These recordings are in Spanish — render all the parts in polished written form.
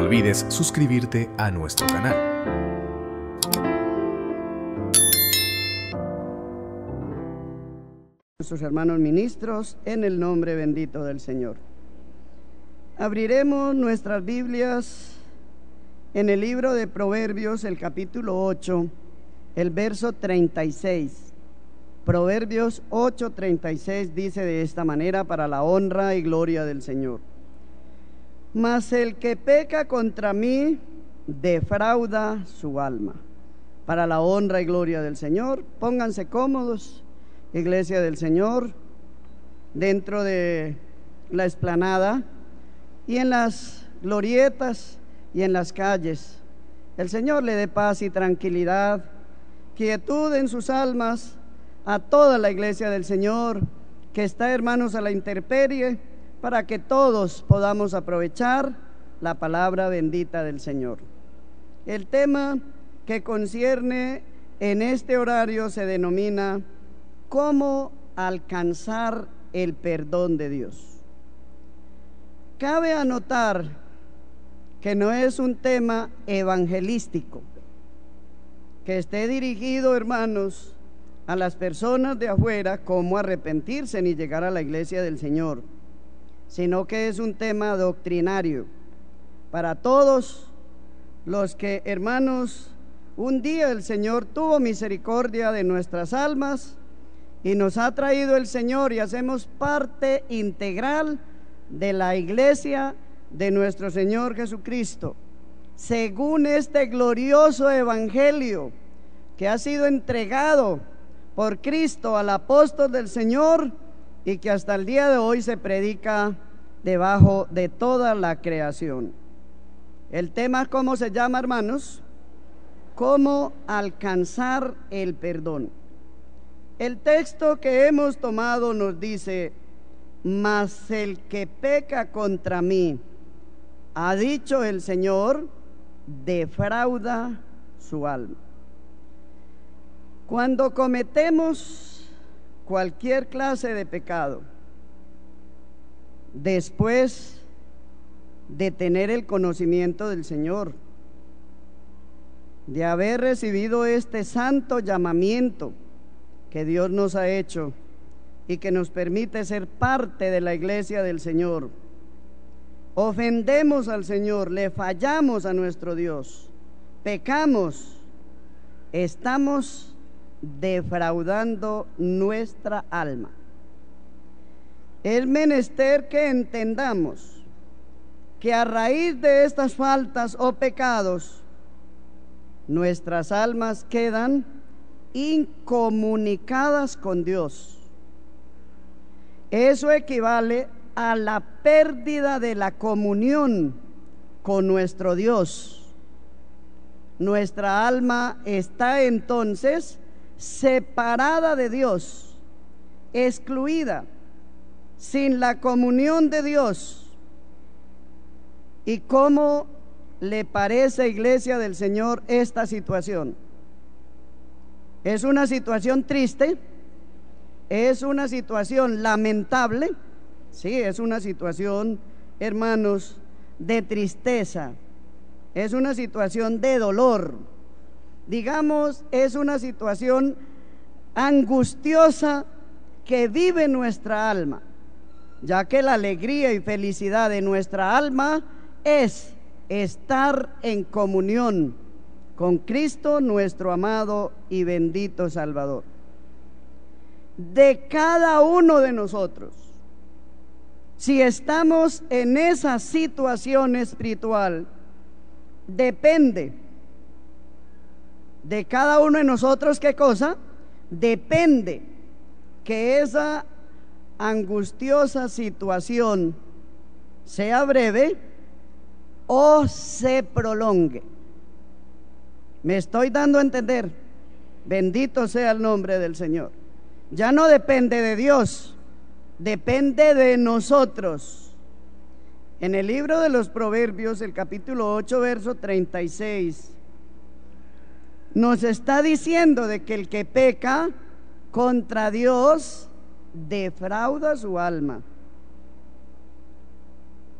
olvides suscribirte a nuestro canal. Nuestros hermanos ministros, en el nombre bendito del Señor. Abriremos nuestras Biblias en el libro de Proverbios, el capítulo 8, el verso 36. Proverbios 8:36 dice de esta manera, para la honra y gloria del Señor: mas el que peca contra mí defrauda su alma. Para la honra y gloria del Señor. Pónganse cómodos, Iglesia del Señor, dentro de la explanada y en las glorietas y en las calles. El Señor le dé paz y tranquilidad, quietud en sus almas a toda la Iglesia del Señor que está, hermanos, a la intemperie, para que todos podamos aprovechar la palabra bendita del Señor. El tema que concierne en este horario se denomina ¿cómo alcanzar el perdón de Dios? Cabe anotar que no es un tema evangelístico, que esté dirigido, hermanos, a las personas de afuera cómo arrepentirse ni llegar a la iglesia del Señor, sino que es un tema doctrinario para todos los que, hermanos, un día el Señor tuvo misericordia de nuestras almas y nos ha traído el Señor y hacemos parte integral de la iglesia de nuestro Señor Jesucristo, según este glorioso evangelio que ha sido entregado por Cristo al apóstol del Señor y que hasta el día de hoy se predica debajo de toda la creación. El tema, ¿cómo se llama, hermanos? ¿Cómo alcanzar el perdón? El texto que hemos tomado nos dice: mas el que peca contra mí, ha dicho el Señor, defrauda su alma. Cuando cometemos cualquier clase de pecado, después de tener el conocimiento del Señor, de haber recibido este santo llamamiento que Dios nos ha hecho y que nos permite ser parte de la iglesia del Señor, ofendemos al Señor, le fallamos a nuestro Dios, pecamos, estamos defraudando nuestra alma. Es menester que entendamos que a raíz de estas faltas o pecados, nuestras almas quedan incomunicadas con Dios. Eso equivale a la pérdida de la comunión con nuestro Dios. Nuestra alma está entonces separada de Dios, excluida, sin la comunión de Dios. ¿Y cómo le parece, iglesia del Señor, esta situación? ¿Es una situación triste? ¿Es una situación lamentable? Sí, es una situación, hermanos, de tristeza. Es una situación de dolor. Digamos, es una situación angustiosa que vive nuestra alma, ya que la alegría y felicidad de nuestra alma es estar en comunión con Cristo, nuestro amado y bendito Salvador. De cada uno de nosotros, si estamos en esa situación espiritual, depende de cada uno de nosotros. ¿Qué cosa? Depende que esa angustiosa situación sea breve o se prolongue. ¿Me estoy dando a entender? Bendito sea el nombre del Señor. Ya no depende de Dios, depende de nosotros. En el libro de los Proverbios, el capítulo 8, verso 36, nos está diciendo de que el que peca contra Dios defrauda su alma.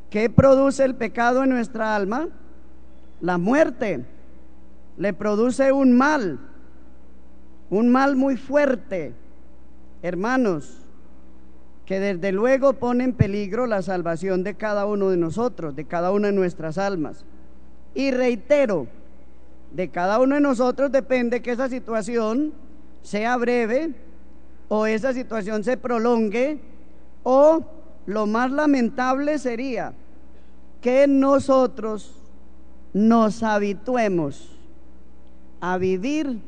¿Qué produce el pecado en nuestra alma? La muerte le produce un mal muy fuerte, hermanos, que desde luego pone en peligro la salvación de cada uno de nosotros, de cada una de nuestras almas. Y reitero, de cada uno de nosotros depende que esa situación sea breve o esa situación se prolongue, o lo más lamentable sería que nosotros nos habituemos a vivir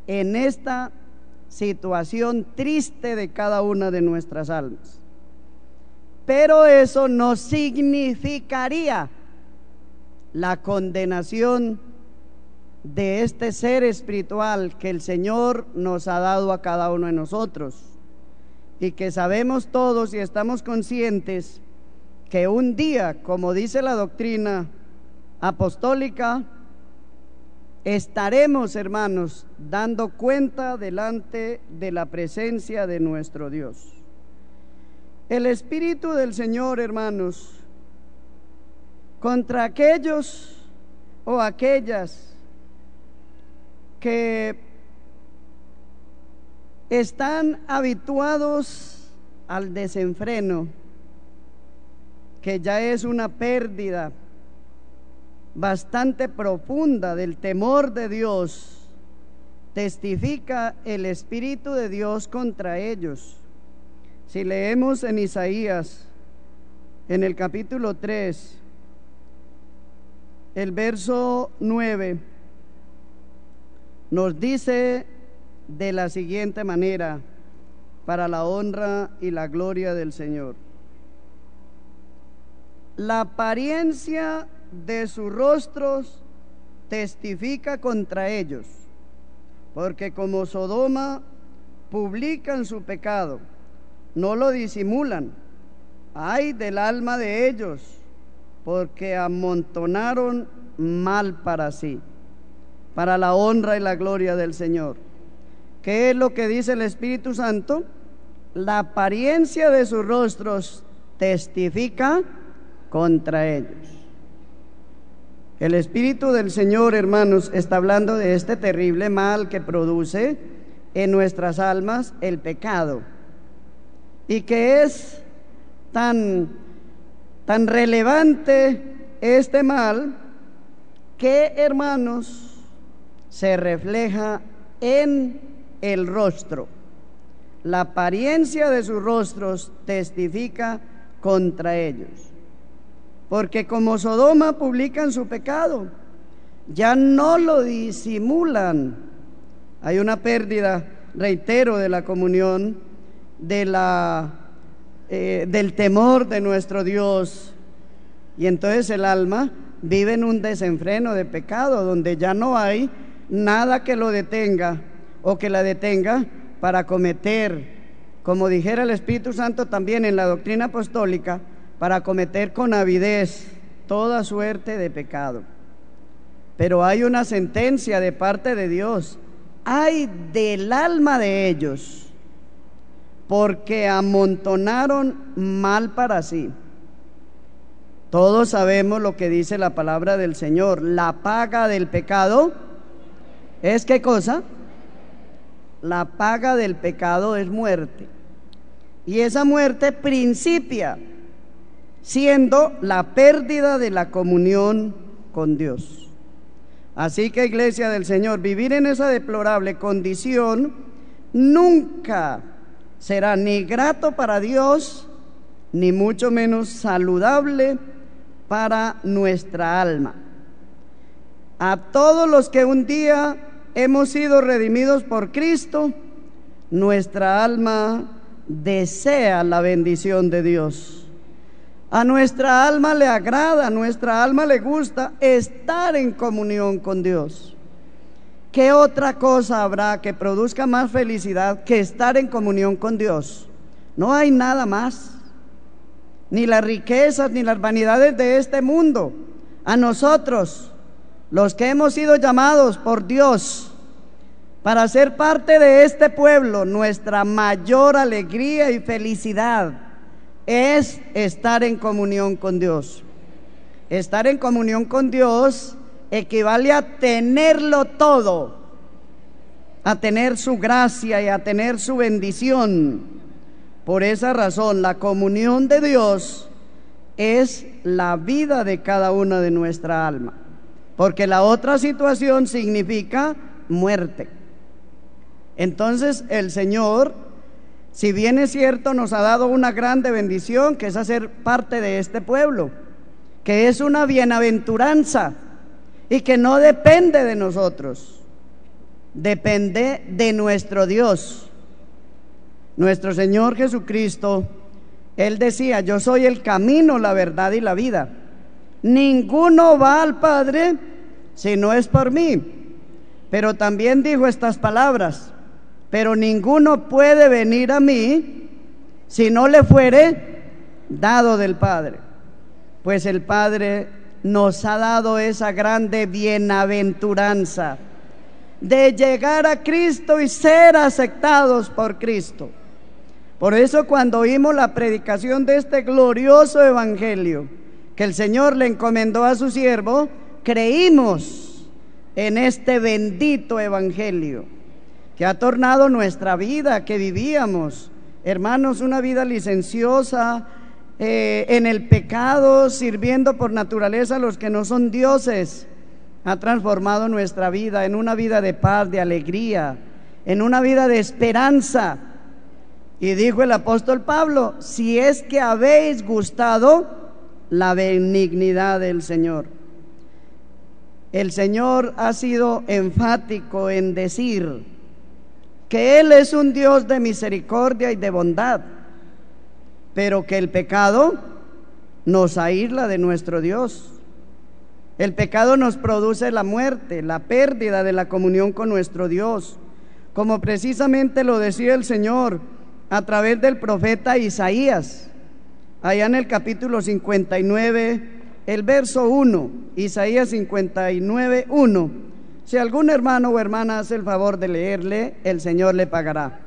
en esta situación triste de cada una de nuestras almas. Pero eso no significaría la condenación de este ser espiritual que el Señor nos ha dado a cada uno de nosotros, y que sabemos todos y estamos conscientes que un día, como dice la doctrina apostólica, estaremos, hermanos, dando cuenta delante de la presencia de nuestro Dios. El Espíritu del Señor, hermanos, contra aquellos o aquellas que están habituados al desenfreno, que ya es una pérdida bastante profunda del temor de Dios, testifica el Espíritu de Dios contra ellos. Si leemos en Isaías, en el capítulo 3, el verso 9, nos dice de la siguiente manera, para la honra y la gloria del Señor: la apariencia de sus rostros testifica contra ellos, porque como Sodoma publican su pecado, no lo disimulan. Ay del alma de ellos, porque amontonaron mal para sí. Para la honra y la gloria del Señor. ¿Qué es lo que dice el Espíritu Santo? La apariencia de sus rostros testifica contra ellos. El Espíritu del Señor, hermanos, está hablando de este terrible mal que produce en nuestras almas el pecado, y que es tan relevante este mal que, hermanos, se refleja en el rostro. La apariencia de sus rostros testifica contra ellos, porque como Sodoma publican su pecado, ya no lo disimulan. Hay una pérdida, reitero, de la comunión, del temor de nuestro Dios, y entonces el alma vive en un desenfreno de pecado, donde ya no hay nada que lo detenga o que la detenga para cometer, como dijera el Espíritu Santo también en la doctrina apostólica, para cometer con avidez toda suerte de pecado. Pero hay una sentencia de parte de Dios: ay del alma de ellos, porque amontonaron mal para sí. Todos sabemos lo que dice la palabra del Señor: la paga del pecado ¿es qué cosa? La paga del pecado es muerte. Y esa muerte principia siendo la pérdida de la comunión con Dios. Así que, iglesia del Señor, vivir en esa deplorable condición nunca será ni grato para Dios, ni mucho menos saludable para nuestra alma. A todos los que un día hemos sido redimidos por Cristo, nuestra alma desea la bendición de Dios. A nuestra alma le agrada, a nuestra alma le gusta estar en comunión con Dios. ¿Qué otra cosa habrá que produzca más felicidad que estar en comunión con Dios? No hay nada más, ni las riquezas ni las vanidades de este mundo. A nosotros, los que hemos sido llamados por Dios para ser parte de este pueblo, nuestra mayor alegría y felicidad es estar en comunión con Dios. Estar en comunión con Dios equivale a tenerlo todo, a tener su gracia y a tener su bendición. Por esa razón, la comunión de Dios es la vida de cada una de nuestra alma, porque la otra situación significa muerte. Entonces el Señor, si bien es cierto, nos ha dado una grande bendición, que es hacer parte de este pueblo, que es una bienaventuranza y que no depende de nosotros, depende de nuestro Dios. Nuestro Señor Jesucristo, Él decía: yo soy el camino, la verdad y la vida. Ninguno va al Padre si no es por mí. Pero también dijo estas palabras: pero ninguno puede venir a mí si no le fuere dado del Padre. Pues el Padre nos ha dado esa grande bienaventuranza de llegar a Cristo y ser aceptados por Cristo. Por eso, cuando oímos la predicación de este glorioso evangelio que el Señor le encomendó a su siervo, creímos en este bendito evangelio que ha tornado nuestra vida que vivíamos, hermanos, una vida licenciosa, en el pecado, sirviendo por naturaleza a los que no son dioses. Ha transformado nuestra vida en una vida de paz, de alegría, en una vida de esperanza. Y dijo el apóstol Pablo: si es que habéis gustado la benignidad del Señor. El Señor ha sido enfático en decir que Él es un Dios de misericordia y de bondad, pero que el pecado nos aísla de nuestro Dios. El pecado nos produce la muerte, la pérdida de la comunión con nuestro Dios, como precisamente lo decía el Señor a través del profeta Isaías, allá en el capítulo 59, el verso 1, Isaías 59, 1. Si algún hermano o hermana hace el favor de leerle, el Señor le pagará.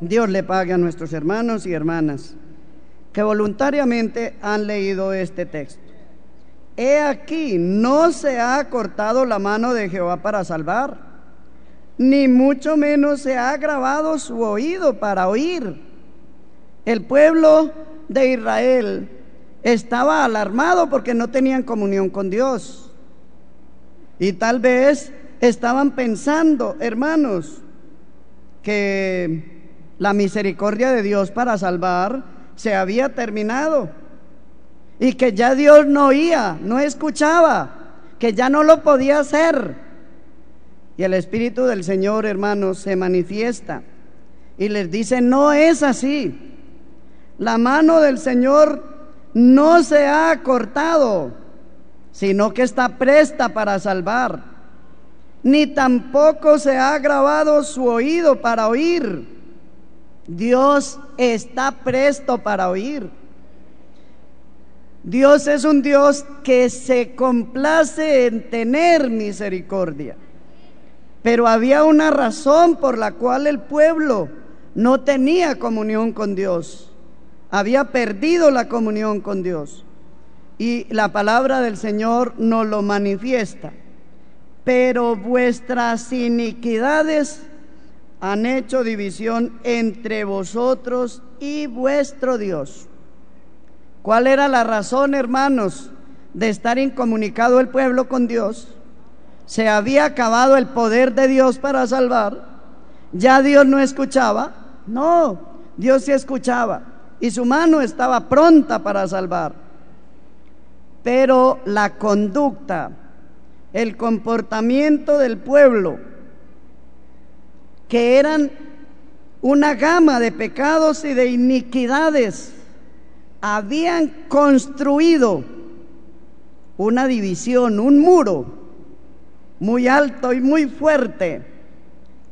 Dios le pague a nuestros hermanos y hermanas que voluntariamente han leído este texto. He aquí, no se ha cortado la mano de Jehová para salvar, ni mucho menos se ha agravado su oído para oír. El pueblo de Israel estaba alarmado porque no tenían comunión con Dios. Y tal vez estaban pensando, hermanos, que la misericordia de Dios para salvar se había terminado y que ya Dios no oía, no escuchaba, que ya no lo podía hacer. Y el Espíritu del Señor, hermanos, se manifiesta y les dice: no es así. La mano del Señor no se ha cortado, sino que está presta para salvar, ni tampoco se ha agravado su oído para oír. Dios está presto para oír. Dios es un Dios que se complace en tener misericordia. Pero había una razón por la cual el pueblo no tenía comunión con Dios. Había perdido la comunión con Dios. Y la palabra del Señor nos lo manifiesta. Pero vuestras iniquidades han hecho división entre vosotros y vuestro Dios. ¿Cuál era la razón, hermanos, de estar incomunicado el pueblo con Dios? Se había acabado el poder de Dios para salvar. ¿Ya Dios no escuchaba? No, Dios sí escuchaba y su mano estaba pronta para salvar. Pero la conducta, el comportamiento del pueblo, que eran una gama de pecados y de iniquidades, habían construido una división, un muro muy alto y muy fuerte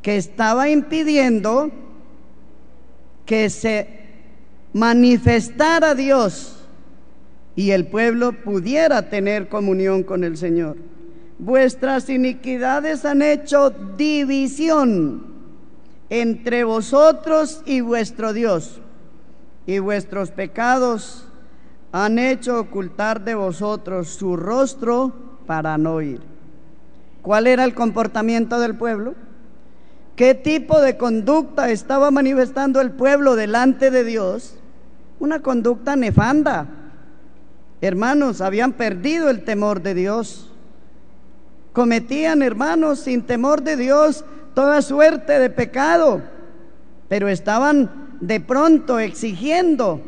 que estaba impidiendo que se manifestara Dios y el pueblo pudiera tener comunión con el Señor. Vuestras iniquidades han hecho división entre vosotros y vuestro Dios, y vuestros pecados han hecho ocultar de vosotros su rostro para no oír. ¿Cuál era el comportamiento del pueblo? ¿Qué tipo de conducta estaba manifestando el pueblo delante de Dios? Una conducta nefanda. Hermanos, habían perdido el temor de Dios. Cometían, hermanos, sin temor de Dios, toda suerte de pecado, pero estaban de pronto exigiendo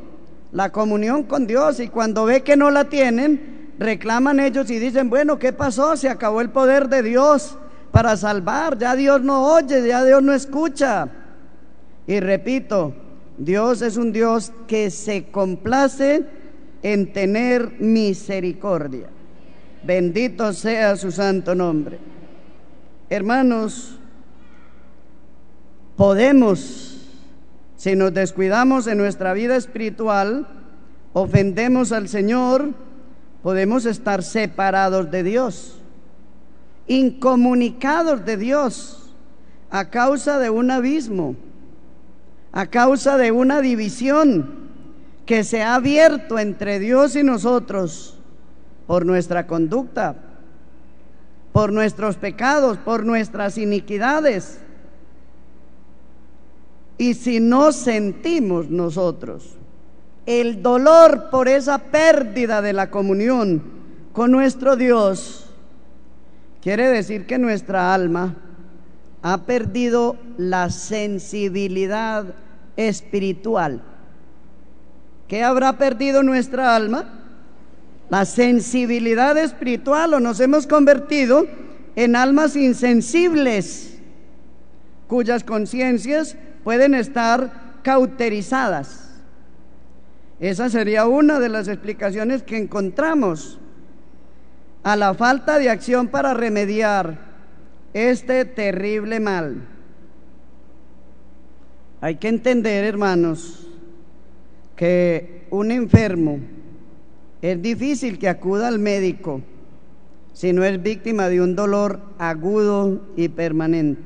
la comunión con Dios, y cuando ve que no la tienen, reclaman ellos y dicen: bueno, ¿qué pasó? Se acabó el poder de Dios para salvar, ya Dios no oye, ya Dios no escucha. Y repito, Dios es un Dios que se complace en tener misericordia. Bendito sea su santo nombre. Hermanos, podemos, si nos descuidamos en nuestra vida espiritual, ofendemos al Señor, podemos estar separados de Dios, incomunicados de Dios, a causa de un abismo, a causa de una división que se ha abierto entre Dios y nosotros por nuestra conducta, por nuestros pecados, por nuestras iniquidades. Y si no sentimos nosotros el dolor por esa pérdida de la comunión con nuestro Dios, quiere decir que nuestra alma ha perdido la sensibilidad espiritual. ¿Qué habrá perdido nuestra alma? La sensibilidad espiritual, o nos hemos convertido en almas insensibles, cuyas conciencias pueden estar cauterizadas. Esa sería una de las explicaciones que encontramos a la falta de acción para remediar este terrible mal. Hay que entender, hermanos, que un enfermo es difícil que acuda al médico si no es víctima de un dolor agudo y permanente.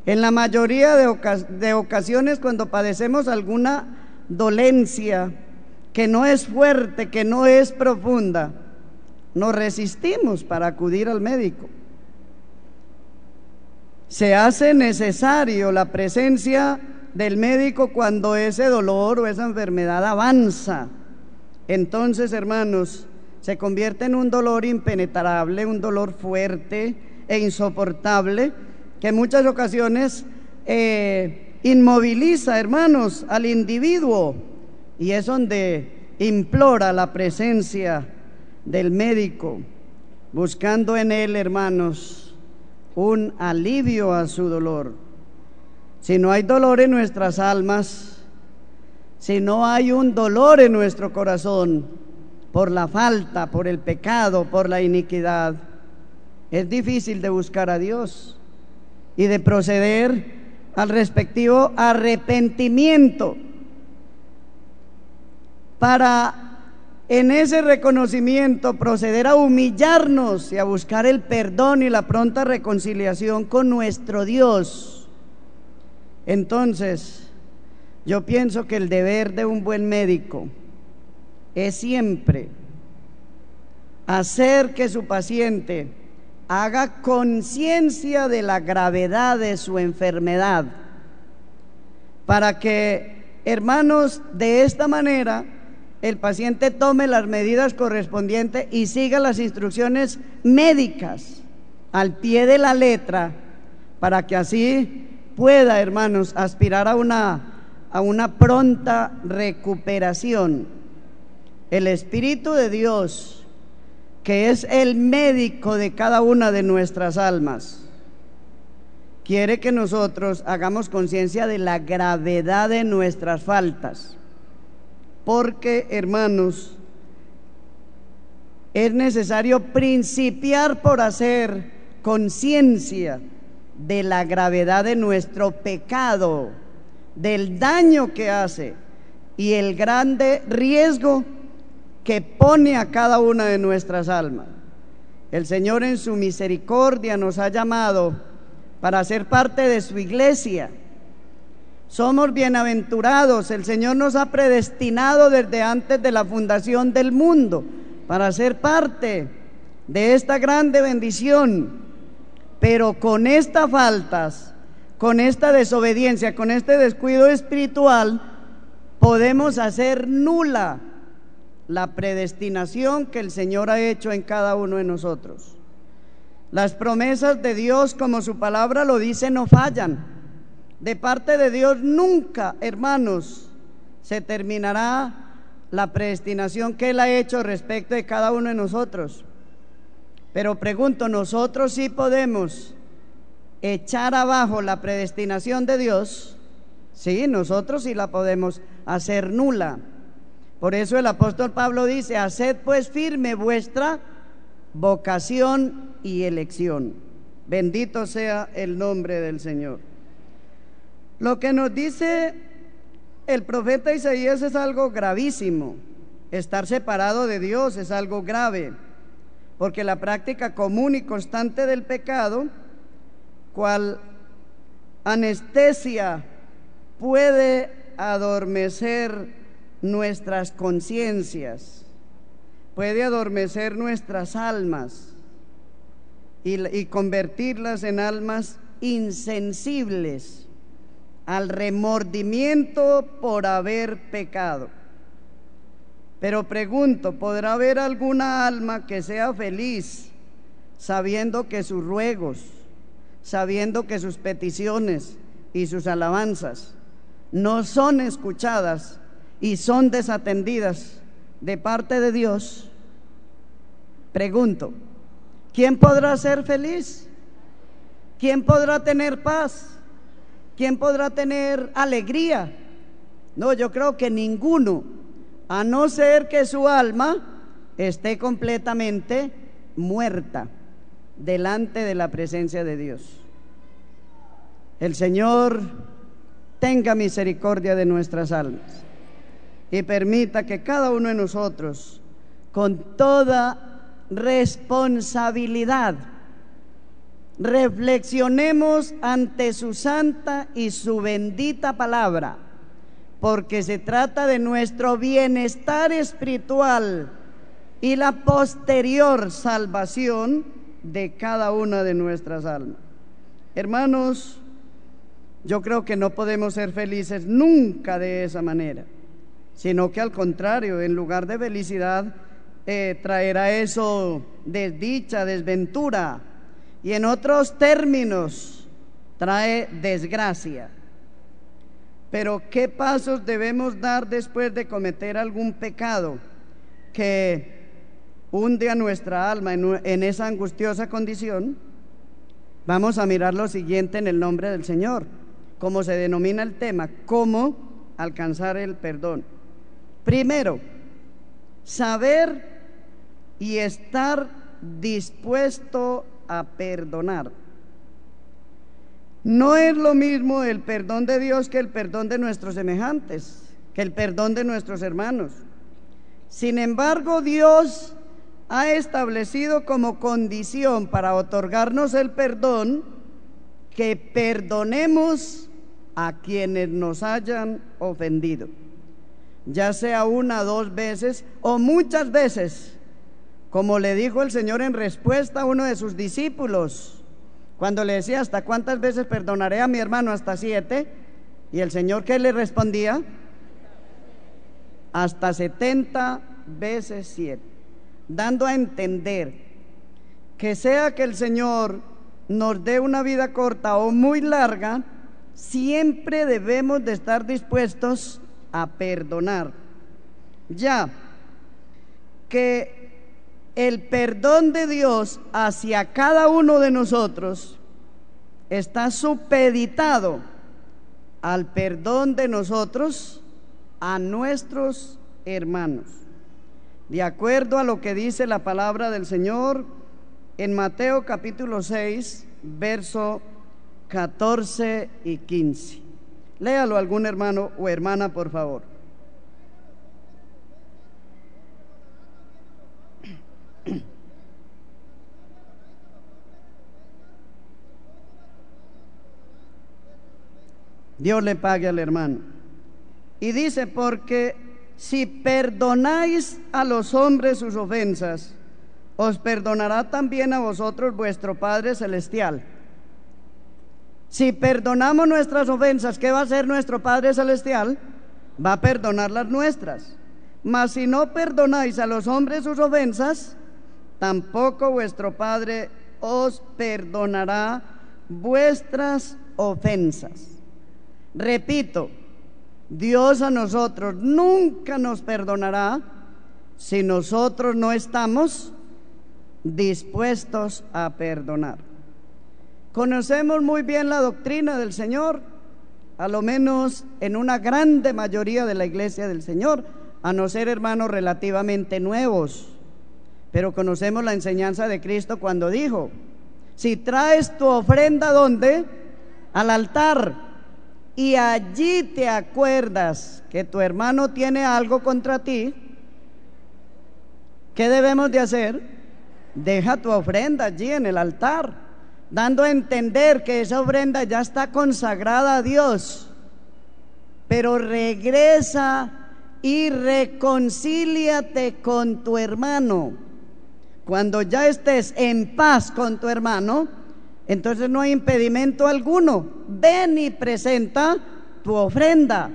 En la mayoría de ocasiones, cuando padecemos alguna dolencia que no es fuerte, que no es profunda, nos resistimos para acudir al médico. Se hace necesario la presencia del médico cuando ese dolor o esa enfermedad avanza. Entonces, hermanos, se convierte en un dolor impenetrable, un dolor fuerte e insoportable, que en muchas ocasiones inmoviliza, hermanos, al individuo, y es donde implora la presencia del médico, buscando en él, hermanos, un alivio a su dolor. Si no hay dolor en nuestras almas, si no hay un dolor en nuestro corazón por la falta, por el pecado, por la iniquidad, es difícil de buscar a Dios y de proceder al respectivo arrepentimiento, para en ese reconocimiento proceder a humillarnos y a buscar el perdón y la pronta reconciliación con nuestro Dios. Entonces, yo pienso que el deber de un buen médico es siempre hacer que su paciente haga conciencia de la gravedad de su enfermedad, para que, hermanos, de esta manera el paciente tome las medidas correspondientes y siga las instrucciones médicas al pie de la letra, para que así pueda, hermanos, aspirar a una pronta recuperación. El Espíritu de Dios, que es el médico de cada una de nuestras almas, quiere que nosotros hagamos conciencia de la gravedad de nuestras faltas, porque, hermanos, es necesario principiar por hacer conciencia de la gravedad de nuestro pecado, del daño que hace y el grande riesgo que pone a cada una de nuestras almas. El Señor en su misericordia nos ha llamado para ser parte de su iglesia. Somos bienaventurados. El Señor nos ha predestinado desde antes de la fundación del mundo para ser parte de esta grande bendición. Pero con estas faltas, con esta desobediencia, con este descuido espiritual, podemos hacer nula la predestinación que el Señor ha hecho en cada uno de nosotros. Las promesas de Dios, como su palabra lo dice, no fallan. De parte de Dios nunca, hermanos, se terminará la predestinación que Él ha hecho respecto de cada uno de nosotros. Pero pregunto, ¿nosotros sí podemos echar abajo la predestinación de Dios? Sí, nosotros sí la podemos hacer nula. Por eso el apóstol Pablo dice: haced pues firme vuestra vocación y elección. Bendito sea el nombre del Señor. Lo que nos dice el profeta Isaías es algo gravísimo. Estar separado de Dios es algo grave, porque la práctica común y constante del pecado, cual anestesia, puede adormecer nuestras conciencias, puede adormecer nuestras almas y convertirlas en almas insensibles al remordimiento por haber pecado. Pero pregunto, ¿podrá haber alguna alma que sea feliz sabiendo que sus ruegos, sabiendo que sus peticiones y sus alabanzas no son escuchadas y son desatendidas de parte de Dios? Pregunto, ¿quién podrá ser feliz? ¿Quién podrá tener paz? ¿Quién podrá tener alegría? No, yo creo que ninguno, a no ser que su alma esté completamente muerta delante de la presencia de Dios. El Señor tenga misericordia de nuestras almas y permita que cada uno de nosotros, con toda responsabilidad, reflexionemos ante su santa y su bendita palabra, porque se trata de nuestro bienestar espiritual y la posterior salvación de cada una de nuestras almas. Hermanos, yo creo que no podemos ser felices nunca de esa manera, sino que al contrario, en lugar de felicidad, traerá eso desdicha, desventura, y en otros términos trae desgracia. Pero ¿qué pasos debemos dar después de cometer algún pecado que hunde a nuestra alma en esa angustiosa condición? Vamos a mirar lo siguiente en el nombre del Señor, como se denomina el tema: cómo alcanzar el perdón. Primero, saber y estar dispuesto a perdonar. No es lo mismo el perdón de Dios que el perdón de nuestros semejantes, que el perdón de nuestros hermanos. Sin embargo, Dios ha establecido como condición para otorgarnos el perdón que perdonemos a quienes nos hayan ofendido, ya sea una, dos veces o muchas veces, como le dijo el Señor en respuesta a uno de sus discípulos, cuando le decía: ¿hasta cuántas veces perdonaré a mi hermano? ¿Hasta 7? Y el Señor, ¿qué le respondía? Hasta 70 veces 7, dando a entender que sea que el Señor nos dé una vida corta o muy larga, siempre debemos de estar dispuestos a perdonar, ya que el perdón de Dios hacia cada uno de nosotros está supeditado al perdón de nosotros a nuestros hermanos, de acuerdo a lo que dice la palabra del Señor en Mateo capítulo 6, verso 14 y 15. Léalo algún hermano o hermana, por favor. Dios le pague al hermano. Y dice, porque si perdonáis a los hombres sus ofensas, os perdonará también a vosotros vuestro Padre Celestial. Si perdonamos nuestras ofensas, ¿qué va a hacer nuestro Padre Celestial? Va a perdonar las nuestras. Mas si no perdonáis a los hombres sus ofensas, tampoco vuestro Padre os perdonará vuestras ofensas. Repito, Dios a nosotros nunca nos perdonará si nosotros no estamos dispuestos a perdonar. Conocemos muy bien la doctrina del Señor, a lo menos en una grande mayoría de la iglesia del Señor, a no ser hermanos relativamente nuevos, pero conocemos la enseñanza de Cristo cuando dijo: si traes tu ofrenda, ¿dónde? Al altar, y allí te acuerdas que tu hermano tiene algo contra ti, ¿qué debemos de hacer? Deja tu ofrenda allí en el altar, dando a entender que esa ofrenda ya está consagrada a Dios, pero regresa y reconcíliate con tu hermano. Cuando ya estés en paz con tu hermano, entonces no hay impedimento alguno. Ven y presenta tu ofrenda,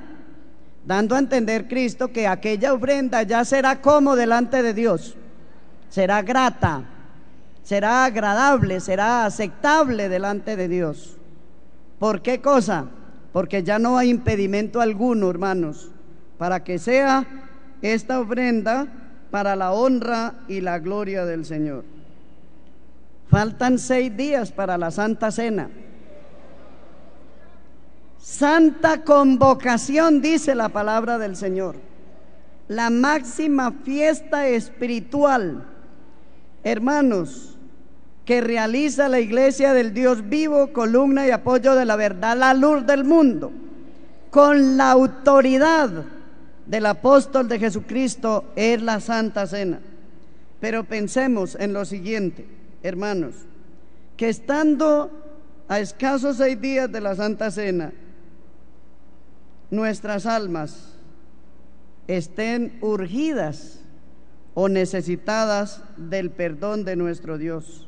dando a entender Cristo que aquella ofrenda ya será como delante de Dios, será grata, será agradable, será aceptable delante de Dios. ¿Por qué cosa? Porque ya no hay impedimento alguno, hermanos, para que sea esta ofrenda para la honra y la gloria del Señor. Faltan 6 días para la Santa Cena. Santa convocación, dice la palabra del Señor, la máxima fiesta espiritual, hermanos, que realiza la iglesia del Dios vivo, columna y apoyo de la verdad, la luz del mundo, con la autoridad del apóstol de Jesucristo, es la Santa Cena. Pero pensemos en lo siguiente, hermanos, que estando a escasos 6 días de la Santa Cena, nuestras almas estén urgidas o necesitadas del perdón de nuestro Dios,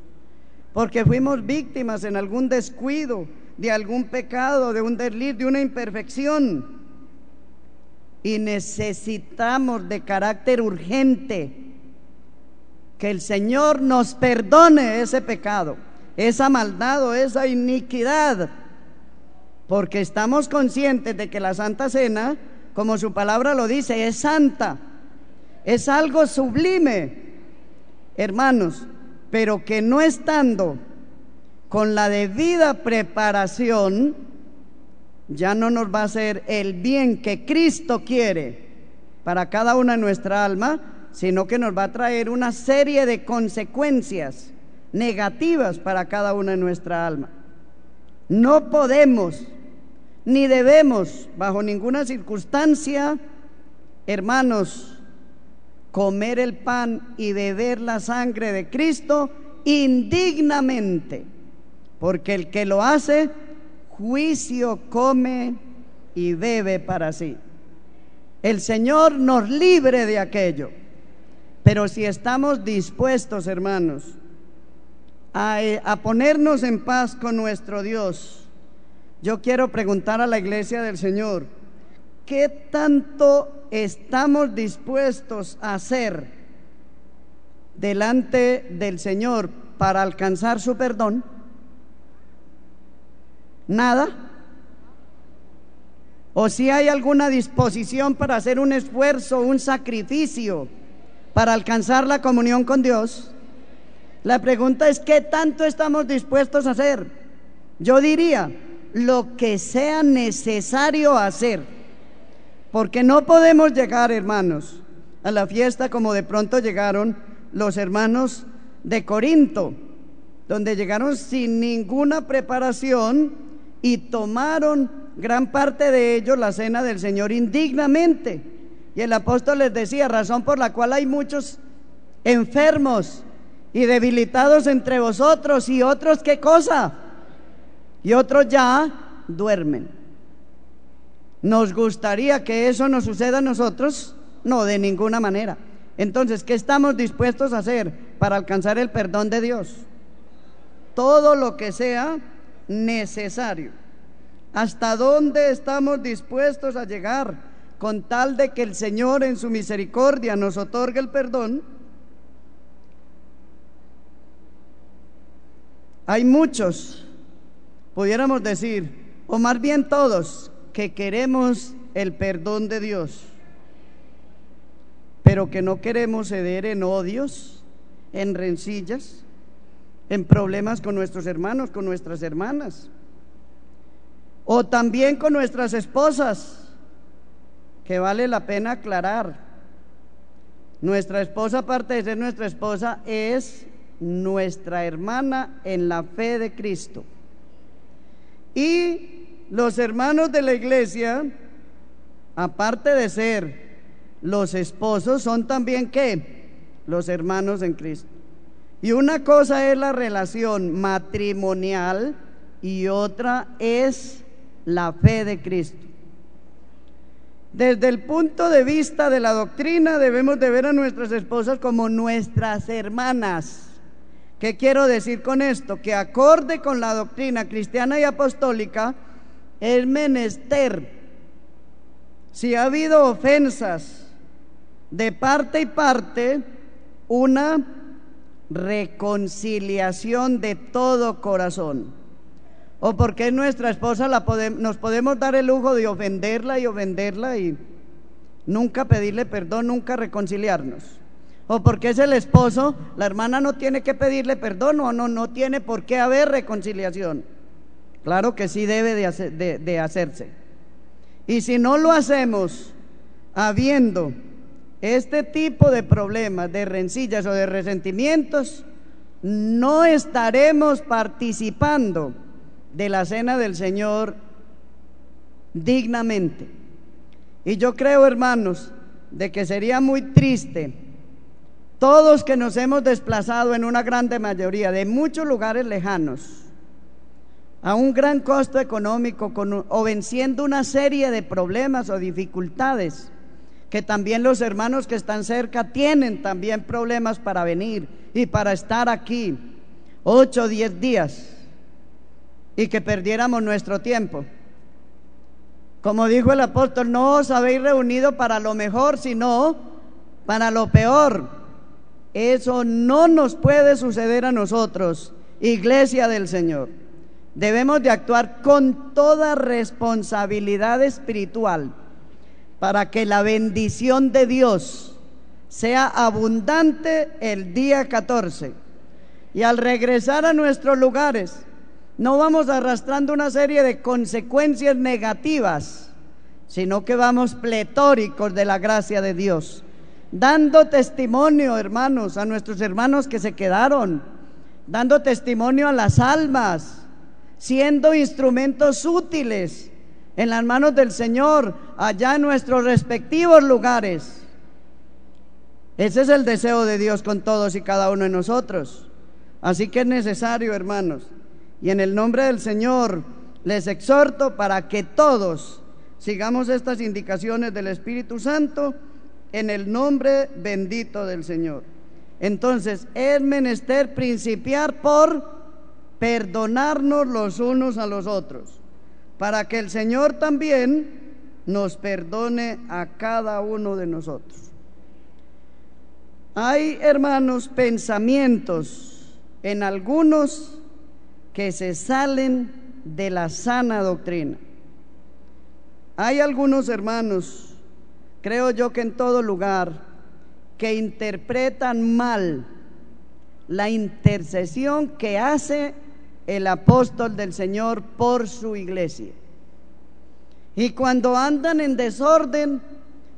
porque fuimos víctimas en algún descuido, de algún pecado, de un desliz, de una imperfección, y necesitamos de carácter urgente que el Señor nos perdone ese pecado, esa maldad o esa iniquidad, porque estamos conscientes de que la Santa Cena, como su palabra lo dice, es santa, es algo sublime, hermanos, pero que no estando con la debida preparación, ya no nos va a hacer el bien que Cristo quiere para cada una de nuestra alma, sino que nos va a traer una serie de consecuencias negativas para cada una de nuestra alma. No podemos ni debemos bajo ninguna circunstancia, hermanos, comer el pan y beber la sangre de Cristo indignamente, porque el que lo hace, juicio come y bebe para sí. El Señor nos libre de aquello. Pero si estamos dispuestos, hermanos, a ponernos en paz con nuestro Dios, yo quiero preguntar a la iglesia del Señor, ¿qué tanto estamos dispuestos a hacer delante del Señor para alcanzar su perdón? ¿Nada? ¿O si hay alguna disposición para hacer un esfuerzo, un sacrificio para alcanzar la comunión con Dios? La pregunta es, ¿qué tanto estamos dispuestos a hacer? Yo diría, lo que sea necesario hacer, porque no podemos llegar, hermanos, a la fiesta como de pronto llegaron los hermanos de Corinto, donde llegaron sin ninguna preparación y tomaron gran parte de ellos la cena del Señor indignamente. Y el apóstol les decía, razón por la cual hay muchos enfermos y debilitados entre vosotros, y otros, ¿qué cosa? Y otros ya duermen. ¿Nos gustaría que eso nos suceda a nosotros? No, de ninguna manera. Entonces, ¿qué estamos dispuestos a hacer para alcanzar el perdón de Dios? Todo lo que sea necesario. ¿Hasta dónde estamos dispuestos a llegar con tal de que el Señor en su misericordia nos otorgue el perdón? Hay muchos, pudiéramos decir, o más bien todos, que queremos el perdón de Dios, pero que no queremos ceder en odios, en rencillas, en problemas con nuestros hermanos, con nuestras hermanas, o también con nuestras esposas, que vale la pena aclarar. Nuestra esposa, aparte de ser nuestra esposa, es nuestra hermana en la fe de Cristo. Y los hermanos de la iglesia, aparte de ser los esposos, son también ¿qué? Los hermanos en Cristo. Y una cosa es la relación matrimonial y otra es la fe de Cristo. Desde el punto de vista de la doctrina, debemos de ver a nuestras esposas como nuestras hermanas. ¿Qué quiero decir con esto? Que acorde con la doctrina cristiana y apostólica, es menester, si ha habido ofensas de parte y parte, una reconciliación de todo corazón. O porque es nuestra esposa, nos podemos dar el lujo de ofenderla y nunca pedirle perdón, nunca reconciliarnos. O porque es el esposo, la hermana no tiene que pedirle perdón, o no tiene por qué haber reconciliación. Claro que sí debe de hacerse. Y si no lo hacemos habiendo este tipo de problemas, de rencillas o de resentimientos, no estaremos participando de la cena del Señor dignamente. Y yo creo, hermanos, de que sería muy triste, todos que nos hemos desplazado en una grande mayoría de muchos lugares lejanos, a un gran costo económico, o venciendo una serie de problemas o dificultades, que también los hermanos que están cerca tienen también problemas para venir y para estar aquí 8 o 10 días, y que perdiéramos nuestro tiempo. Como dijo el apóstol, no os habéis reunido para lo mejor, sino para lo peor. Eso no nos puede suceder a nosotros, iglesia del Señor. Debemos de actuar con toda responsabilidad espiritual para que la bendición de Dios sea abundante el día 14. Y al regresar a nuestros lugares, no vamos arrastrando una serie de consecuencias negativas, sino que vamos pletóricos de la gracia de Dios, dando testimonio, hermanos, a nuestros hermanos que se quedaron, dando testimonio a las almas, siendo instrumentos útiles en las manos del Señor, allá en nuestros respectivos lugares. Ese es el deseo de Dios con todos y cada uno de nosotros. Así que es necesario, hermanos, y en el nombre del Señor les exhorto para que todos sigamos estas indicaciones del Espíritu Santo en el nombre bendito del Señor. Entonces, es menester principiar por perdonarnos los unos a los otros, para que el Señor también nos perdone a cada uno de nosotros. Hay, hermanos, pensamientos en algunos que se salen de la sana doctrina. Hay algunos hermanos, creo yo que en todo lugar, que interpretan mal la intercesión que hace el apóstol del Señor por su iglesia. Y cuando andan en desorden,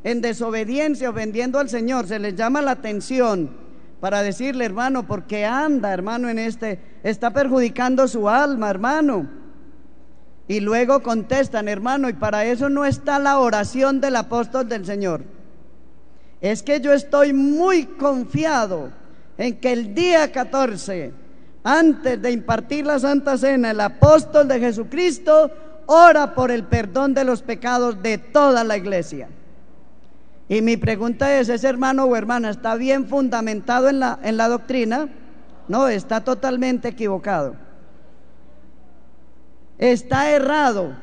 en desobediencia, ofendiendo al Señor, se les llama la atención para decirle, hermano, ¿por qué anda, hermano, está perjudicando su alma, hermano? Y luego contestan, hermano, y para eso no está la oración del apóstol del Señor. Es que yo estoy muy confiado en que el día 14, antes de impartir la Santa Cena, el apóstol de Jesucristo ora por el perdón de los pecados de toda la iglesia. Y mi pregunta es, ¿ese hermano o hermana está bien fundamentado en la doctrina? No, está totalmente equivocado. Está errado,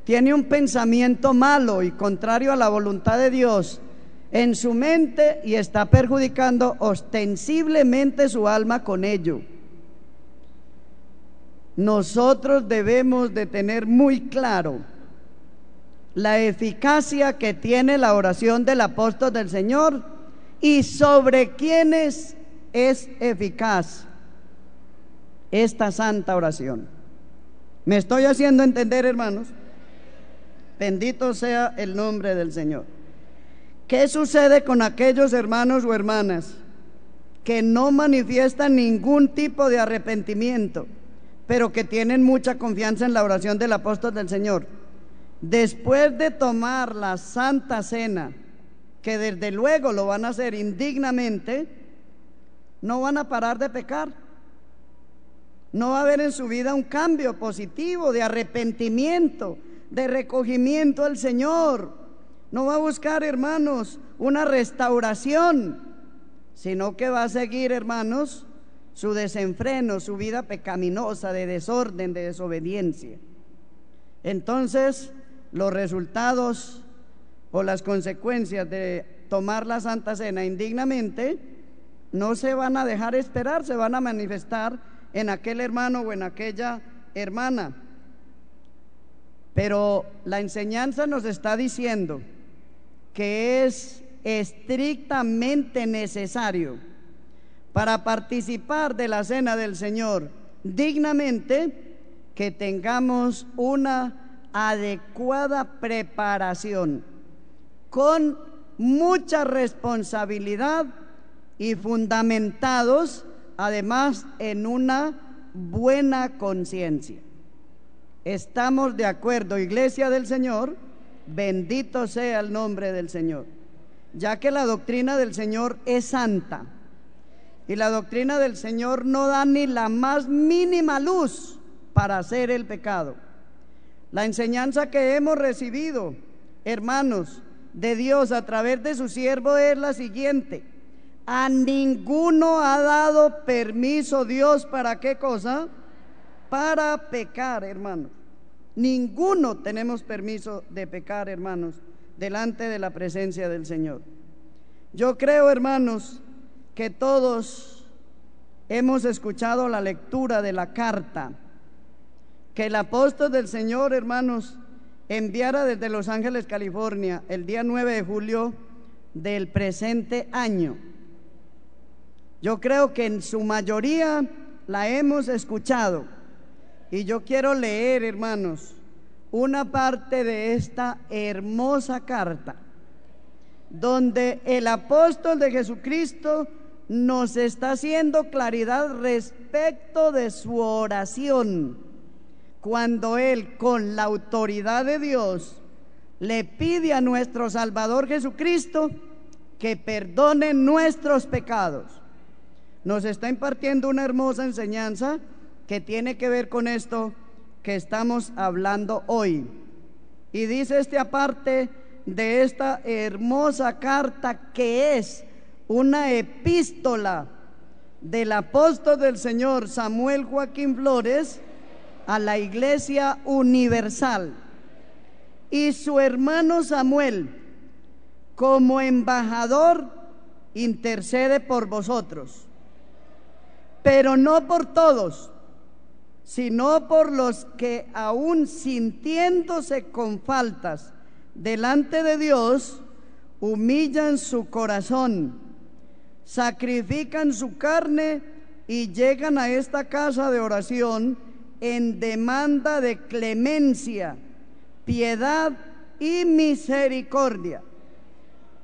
tiene un pensamiento malo y contrario a la voluntad de Dios en su mente y está perjudicando ostensiblemente su alma con ello. Nosotros debemos de tener muy claro la eficacia que tiene la oración del apóstol del Señor y sobre quiénes es eficaz esta santa oración. ¿Me estoy haciendo entender, hermanos? Bendito sea el nombre del Señor. ¿Qué sucede con aquellos hermanos o hermanas que no manifiestan ningún tipo de arrepentimiento, pero que tienen mucha confianza en la oración del apóstol del Señor? Después de tomar la Santa Cena, que desde luego lo van a hacer indignamente, no van a parar de pecar. No va a haber en su vida un cambio positivo de arrepentimiento, de recogimiento al Señor. No va a buscar, hermanos, una restauración, sino que va a seguir, hermanos, su desenfreno, su vida pecaminosa, de desorden, de desobediencia. Entonces, los resultados o las consecuencias de tomar la Santa Cena indignamente no se van a dejar esperar, se van a manifestar en aquel hermano o en aquella hermana. Pero la enseñanza nos está diciendo que es estrictamente necesario para participar de la cena del Señor dignamente que tengamos una adecuada preparación con mucha responsabilidad y fundamentados además en una buena conciencia. ¿Estamos de acuerdo, iglesia del Señor? Bendito sea el nombre del Señor. Ya que la doctrina del Señor es santa y la doctrina del Señor no da ni la más mínima luz para hacer el pecado. La enseñanza que hemos recibido, hermanos, de Dios a través de su siervo es la siguiente: a ninguno ha dado permiso Dios, ¿para qué cosa? Para pecar, hermanos. Ninguno tenemos permiso de pecar, hermanos, delante de la presencia del Señor. Yo creo, hermanos, que todos hemos escuchado la lectura de la carta que el apóstol del Señor, hermanos, enviara desde Los Ángeles, California, el día 9 de julio del presente año. Yo creo que en su mayoría la hemos escuchado y yo quiero leer, hermanos, una parte de esta hermosa carta donde el apóstol de Jesucristo nos está haciendo claridad respecto de su oración, cuando él, con la autoridad de Dios, le pide a nuestro Salvador Jesucristo que perdone nuestros pecados. Nos está impartiendo una hermosa enseñanza que tiene que ver con esto que estamos hablando hoy. Y dice esta parte de esta hermosa carta, que es una epístola del apóstol del Señor Samuel Joaquín Flores a la Iglesia Universal. Y su hermano Samuel, como embajador, intercede por vosotros, pero no por todos, sino por los que aún sintiéndose con faltas delante de Dios, humillan su corazón, sacrifican su carne y llegan a esta casa de oración en demanda de clemencia, piedad y misericordia.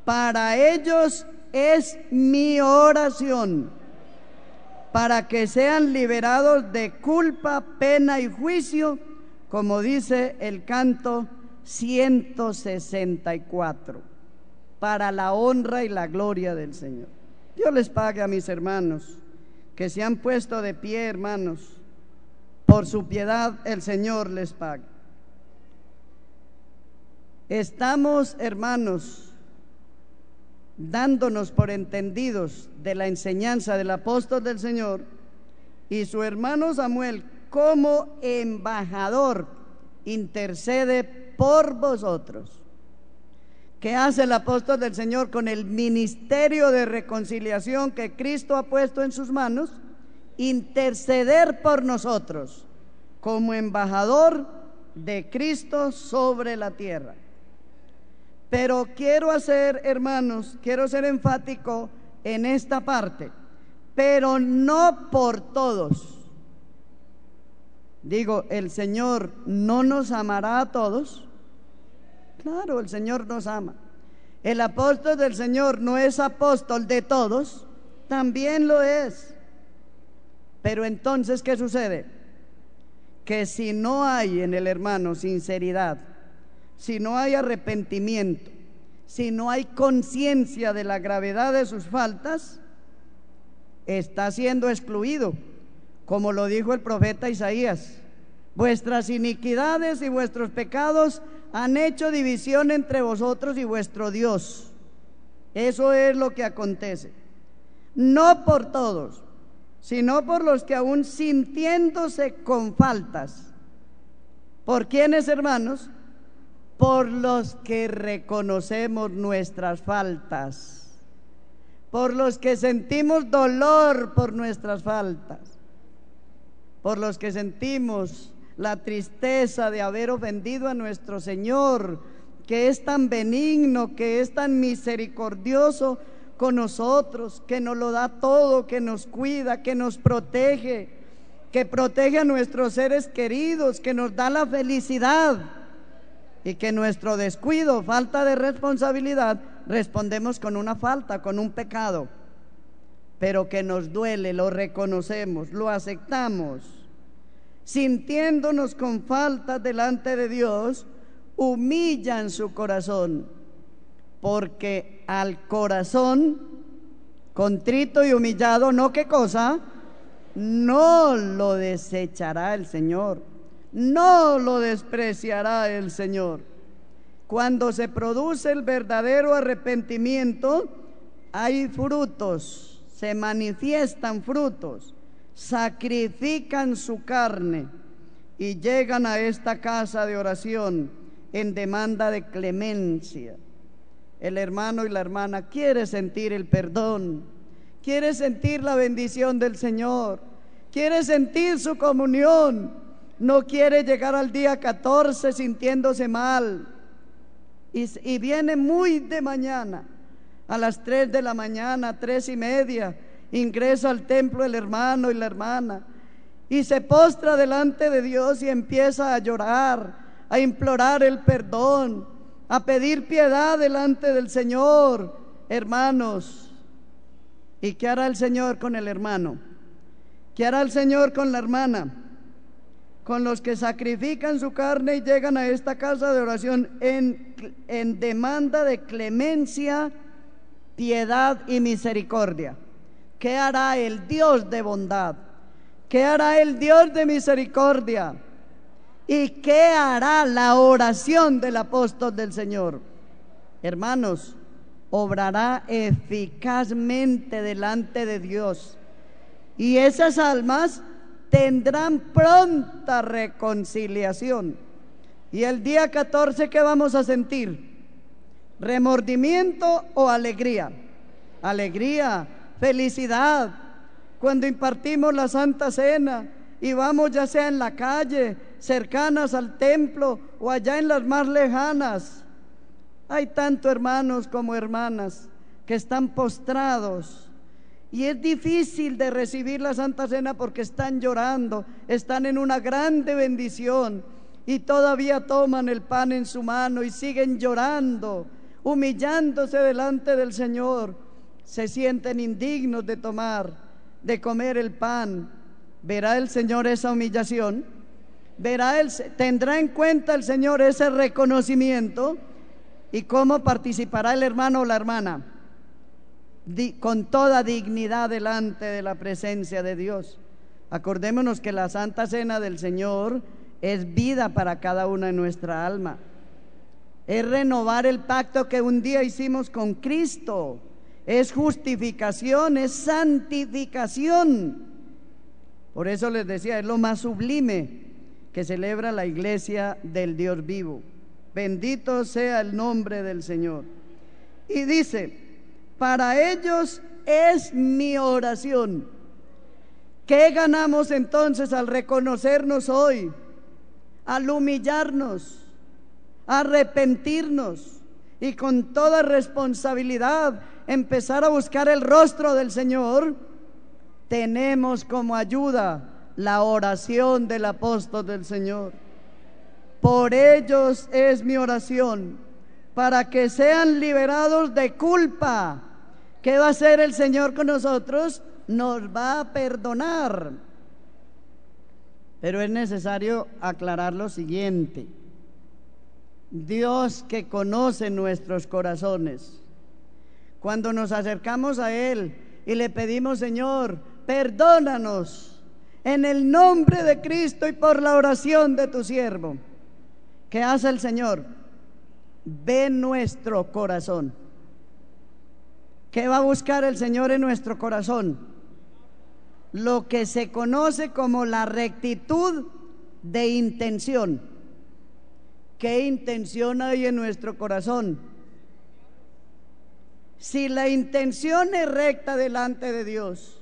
Para ellos es mi oración, para que sean liberados de culpa, pena y juicio, como dice el canto 164, para la honra y la gloria del Señor. Dios les pague a mis hermanos que se han puesto de pie, hermanos. Por su piedad el Señor les pague. Estamos, hermanos, dándonos por entendidos de la enseñanza del apóstol del Señor, y su hermano Samuel, como embajador, intercede por vosotros. ¿Qué hace el apóstol del Señor con el ministerio de reconciliación que Cristo ha puesto en sus manos? Interceder por nosotros como embajador de Cristo sobre la tierra. Pero quiero ser enfático en esta parte, pero no por todos. Digo, ¿el Señor no nos amará a todos? Claro, el Señor nos ama. El apóstol del Señor no es apóstol de todos, también lo es. Pero entonces, ¿qué sucede? Que si no hay en el hermano sinceridad, si no hay arrepentimiento, si no hay conciencia de la gravedad de sus faltas, está siendo excluido, como lo dijo el profeta Isaías. Vuestras iniquidades y vuestros pecados han hecho división entre vosotros y vuestro Dios. Eso es lo que acontece. No por todos, sino por los que aún sintiéndose con faltas. ¿Por quiénes, hermanos? Por los que reconocemos nuestras faltas, por los que sentimos dolor por nuestras faltas, por los que sentimos la tristeza de haber ofendido a nuestro Señor, que es tan benigno, que es tan misericordioso con nosotros, que nos lo da todo, que nos cuida, que nos protege, que protege a nuestros seres queridos, que nos da la felicidad, y que nuestro descuido, falta de responsabilidad, respondemos con una falta, con un pecado, pero que nos duele, lo reconocemos, lo aceptamos, sintiéndonos con falta delante de Dios, humillan su corazón, porque al corazón contrito y humillado, ¿no qué cosa? No lo desechará el Señor, no lo despreciará el Señor. Cuando se produce el verdadero arrepentimiento, hay frutos, se manifiestan frutos, sacrifican su carne y llegan a esta casa de oración en demanda de clemencia. El hermano y la hermana quiere sentir el perdón, quiere sentir la bendición del Señor, quiere sentir su comunión, no quiere llegar al día 14 sintiéndose mal, y viene muy de mañana, a las 3 de la mañana, 3:30, ingresa al templo el hermano y la hermana, y se postra delante de Dios y empieza a llorar, a implorar el perdón, a pedir piedad delante del Señor, hermanos. ¿Y qué hará el Señor con el hermano? ¿Qué hará el Señor con la hermana? Con los que sacrifican su carne y llegan a esta casa de oración en demanda de clemencia, piedad y misericordia. ¿Qué hará el Dios de bondad? ¿Qué hará el Dios de misericordia? ¿Y qué hará la oración del apóstol del Señor? Hermanos, obrará eficazmente delante de Dios, y esas almas tendrán pronta reconciliación. Y el día 14, ¿qué vamos a sentir? ¿Remordimiento o alegría? Alegría, felicidad. Cuando impartimos la Santa Cena y vamos, ya sea en la calle, cercanas al templo o allá en las más lejanas, hay tanto hermanos como hermanas que están postrados, y es difícil de recibir la Santa Cena porque están llorando, están en una grande bendición y todavía toman el pan en su mano y siguen llorando, humillándose delante del Señor. Se sienten indignos de comer el pan. ¿Verá el Señor esa humillación? ¿Tendrá en cuenta el Señor ese reconocimiento? ¿Y cómo participará el hermano o la hermana? con toda dignidad delante de la presencia de Dios. Acordémonos que la Santa Cena del Señor es vida para cada una de nuestra alma. Es renovar el pacto que un día hicimos con Cristo. Es justificación, es santificación. Por eso les decía, es lo más sublime que celebra la iglesia del Dios vivo. Bendito sea el nombre del Señor. Y dice, para ellos es mi oración. ¿Qué ganamos entonces al reconocernos hoy, al humillarnos, arrepentirnos y con toda responsabilidad empezar a buscar el rostro del Señor? Tenemos como ayuda la oración del apóstol del Señor. Por ellos es mi oración, para que sean liberados de culpa. ¿Qué va a hacer el Señor con nosotros? Nos va a perdonar. Pero es necesario aclarar lo siguiente: Dios, que conoce nuestros corazones, cuando nos acercamos a Él y le pedimos, Señor, perdónanos en el nombre de Cristo y por la oración de tu siervo, ¿qué hace el Señor? Ve nuestro corazón. ¿Qué va a buscar el Señor en nuestro corazón? Lo que se conoce como la rectitud de intención. ¿Qué intención hay en nuestro corazón? Si la intención es recta delante de Dios,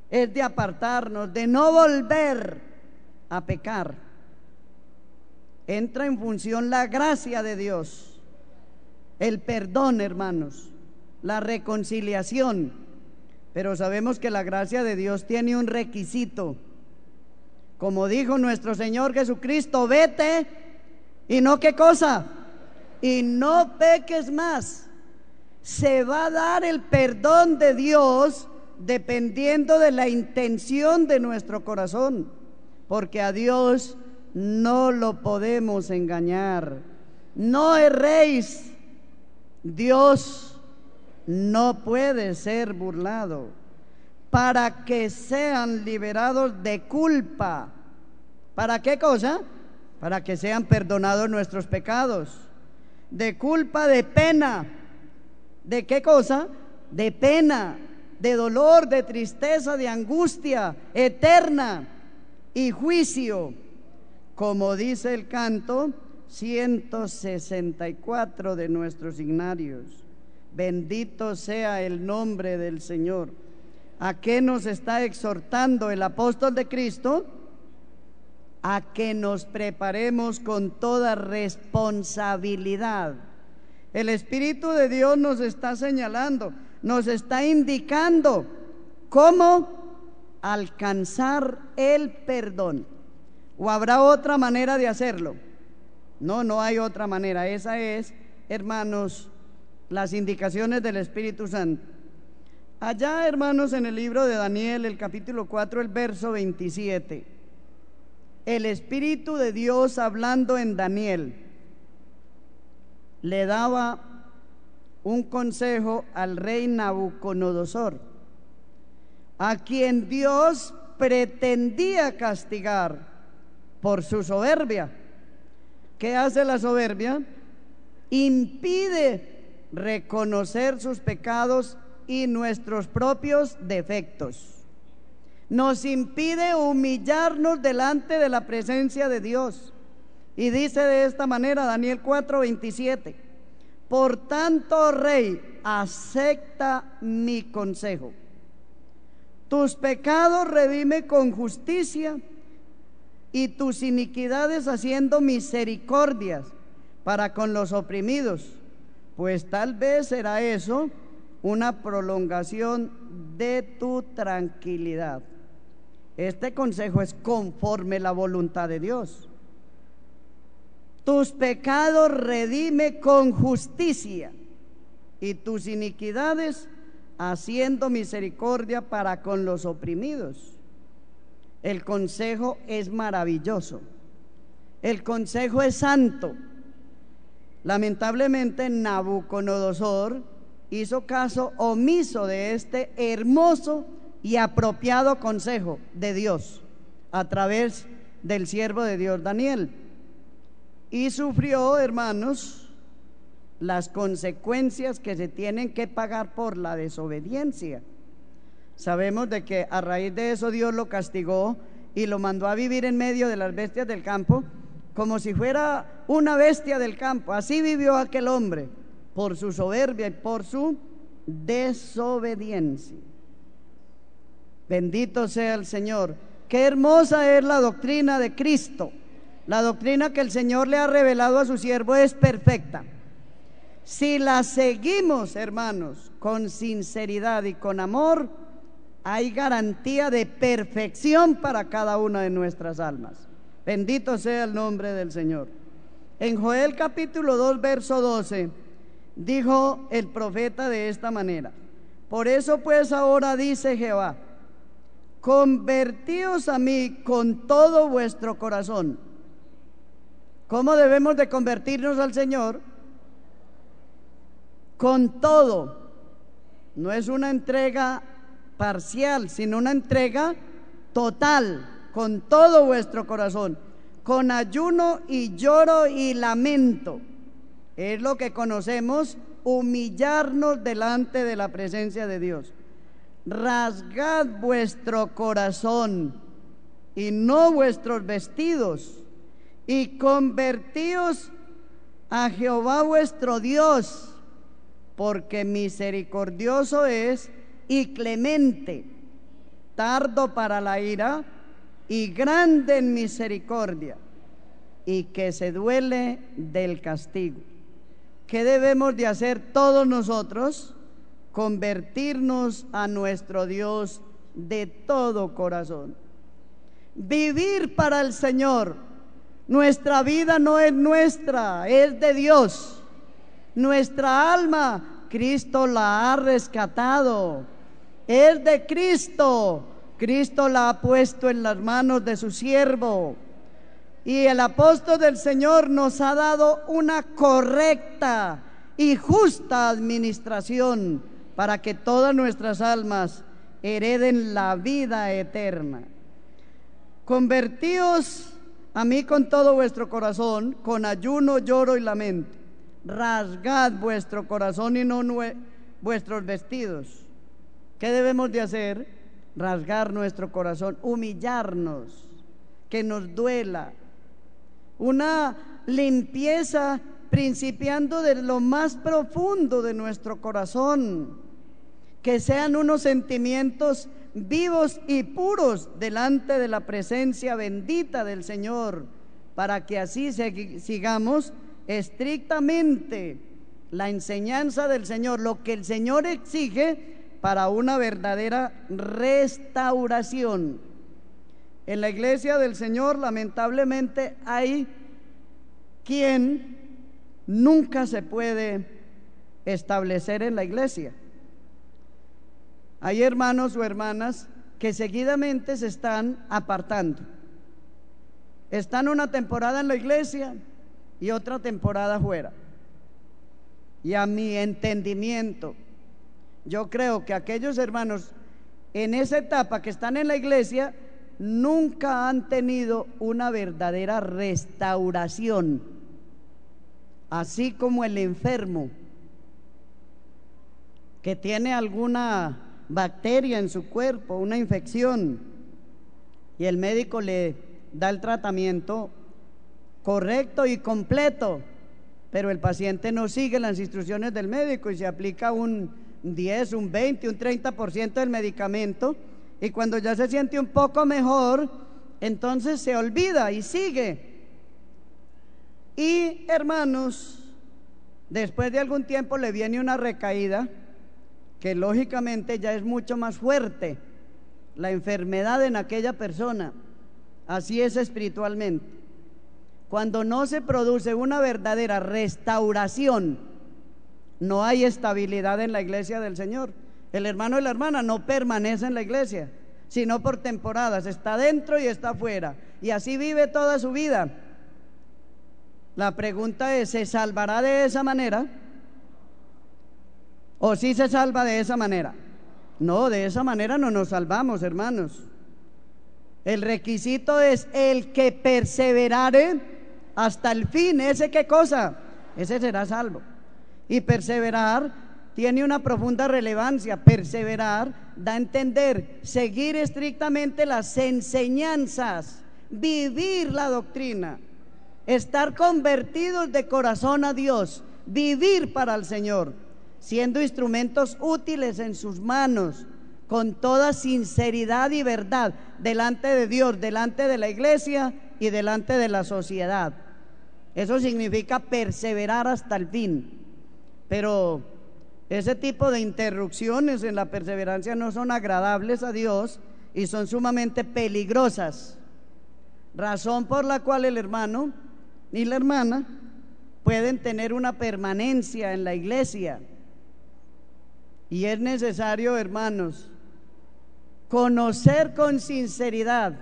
es de apartarnos, de no volver a pecar, entra en función la gracia de Dios, el perdón, hermanos, la reconciliación. Pero sabemos que la gracia de Dios tiene un requisito. Como dijo nuestro Señor Jesucristo, vete y no, ¿qué cosa? Y no peques más. Se va a dar el perdón de Dios dependiendo de la intención de nuestro corazón, porque a Dios no lo podemos engañar. No erréis, Dios no puede ser burlado. Para que sean liberados de culpa. ¿Para qué cosa? Para que sean perdonados nuestros pecados. De culpa, de pena. ¿De qué cosa? De pena, de dolor, de tristeza, de angustia eterna y juicio, como dice el canto 164 de nuestros ignarios. Bendito sea el nombre del Señor. ¿A qué nos está exhortando el apóstol de Cristo? A que nos preparemos con toda responsabilidad. El Espíritu de Dios nos está señalando, nos está indicando cómo alcanzar el perdón. ¿O habrá otra manera de hacerlo? No, no hay otra manera. Esa es, hermanos, las indicaciones del Espíritu Santo. Allá, hermanos, en el libro de Daniel, el capítulo 4, el verso 27, el Espíritu de Dios, hablando en Daniel, le daba un consejo al rey Nabucodonosor, a quien Dios pretendía castigar por su soberbia. ¿Qué hace la soberbia? Impide reconocer sus pecados y nuestros propios defectos. Nos impide humillarnos delante de la presencia de Dios. Y dice de esta manera Daniel 4:27: por tanto, rey, acepta mi consejo. Tus pecados redime con justicia y tus iniquidades haciendo misericordias para con los oprimidos, pues tal vez será eso una prolongación de tu tranquilidad. Este consejo es conforme la voluntad de Dios. Tus pecados redime con justicia y tus iniquidades haciendo misericordia para con los oprimidos. El consejo es maravilloso. El consejo es santo. Lamentablemente Nabucodonosor hizo caso omiso de este hermoso y apropiado consejo de Dios a través del siervo de Dios Daniel, y sufrió, hermanos, las consecuencias que se tienen que pagar por la desobediencia. Sabemos de que a raíz de eso Dios lo castigó y lo mandó a vivir en medio de las bestias del campo, como si fuera una bestia del campo. Así vivió aquel hombre, por su soberbia y por su desobediencia. Bendito sea el Señor. Qué hermosa es la doctrina de Cristo. La doctrina que el Señor le ha revelado a su siervo es perfecta. Si la seguimos, hermanos, con sinceridad y con amor, hay garantía de perfección para cada una de nuestras almas. Bendito sea el nombre del Señor. En Joel capítulo 2, verso 12, dijo el profeta de esta manera: por eso pues ahora dice Jehová, convertíos a mí con todo vuestro corazón. ¿Cómo debemos de convertirnos al Señor? Con todo. No es una entrega parcial, sino una entrega total, con todo vuestro corazón, con ayuno y lloro y lamento. Es lo que conocemos, humillarnos delante de la presencia de Dios. Rasgad vuestro corazón y no vuestros vestidos, y convertíos a Jehová vuestro Dios, porque misericordioso es y clemente, tardo para la ira y grande en misericordia, y que se duele del castigo. ¿Qué debemos de hacer todos nosotros? Convertirnos a nuestro Dios de todo corazón, vivir para el Señor. Nuestra vida no es nuestra, es de Dios. Nuestra alma, Cristo la ha rescatado, es de Cristo. Cristo la ha puesto en las manos de su siervo, y el apóstol del Señor nos ha dado una correcta y justa administración para que todas nuestras almas hereden la vida eterna. Convertíos a mí con todo vuestro corazón, con ayuno, lloro y lamento. Rasgad vuestro corazón y no vuestros vestidos. ¿Qué debemos de hacer? Rasgar nuestro corazón, humillarnos, que nos duela. Una limpieza principiando de lo más profundo de nuestro corazón, que sean unos sentimientos vivos y puros delante de la presencia bendita del Señor, para que así sigamos estrictamente la enseñanza del Señor, lo que el Señor exige para una verdadera restauración. En la iglesia del Señor, lamentablemente, hay quien nunca se puede establecer en la iglesia. Hay hermanos o hermanas que seguidamente se están apartando. Están una temporada en la iglesia y otra temporada fuera. Y a mi entendimiento, yo creo que aquellos hermanos en esa etapa que están en la iglesia nunca han tenido una verdadera restauración, así como el enfermo que tiene alguna bacteria en su cuerpo, una infección, y el médico le da el tratamiento correcto y completo, pero el paciente no sigue las instrucciones del médico y se aplica un 10, un 20, un 30% del medicamento, y cuando ya se siente un poco mejor, entonces se olvida y sigue. Y hermanos, después de algún tiempo le viene una recaída, que lógicamente ya es mucho más fuerte la enfermedad en aquella persona. Así es espiritualmente. Cuando no se produce una verdadera restauración, no hay estabilidad en la iglesia del Señor. El hermano y la hermana no permanece en la iglesia, sino por temporadas, está dentro y está afuera, y así vive toda su vida. La pregunta es, ¿se salvará de esa manera? ¿O sí se salva de esa manera? No, de esa manera no nos salvamos, hermanos. El requisito es el que perseverare hasta el fin. ¿Ese qué cosa? Ese será salvo. Y perseverar tiene una profunda relevancia. Perseverar da a entender seguir estrictamente las enseñanzas, vivir la doctrina, estar convertidos de corazón a Dios, vivir para el Señor, siendo instrumentos útiles en sus manos, con toda sinceridad y verdad, delante de Dios, delante de la iglesia y delante de la sociedad. Eso significa perseverar hasta el fin. Pero ese tipo de interrupciones en la perseverancia no son agradables a Dios y son sumamente peligrosas, razón por la cual el hermano y la hermana pueden tener una permanencia en la iglesia. Y es necesario, hermanos, conocer con sinceridad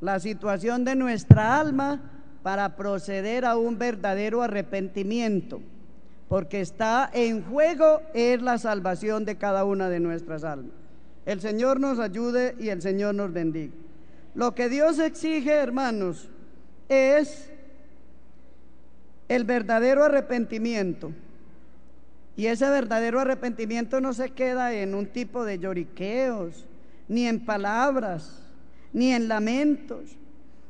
la situación de nuestra alma para proceder a un verdadero arrepentimiento, porque está en juego es la salvación de cada una de nuestras almas. El Señor nos ayude y el Señor nos bendiga. Lo que Dios exige, hermanos, es el verdadero arrepentimiento. Y ese verdadero arrepentimiento no se queda en un tipo de lloriqueos, ni en palabras, ni en lamentos,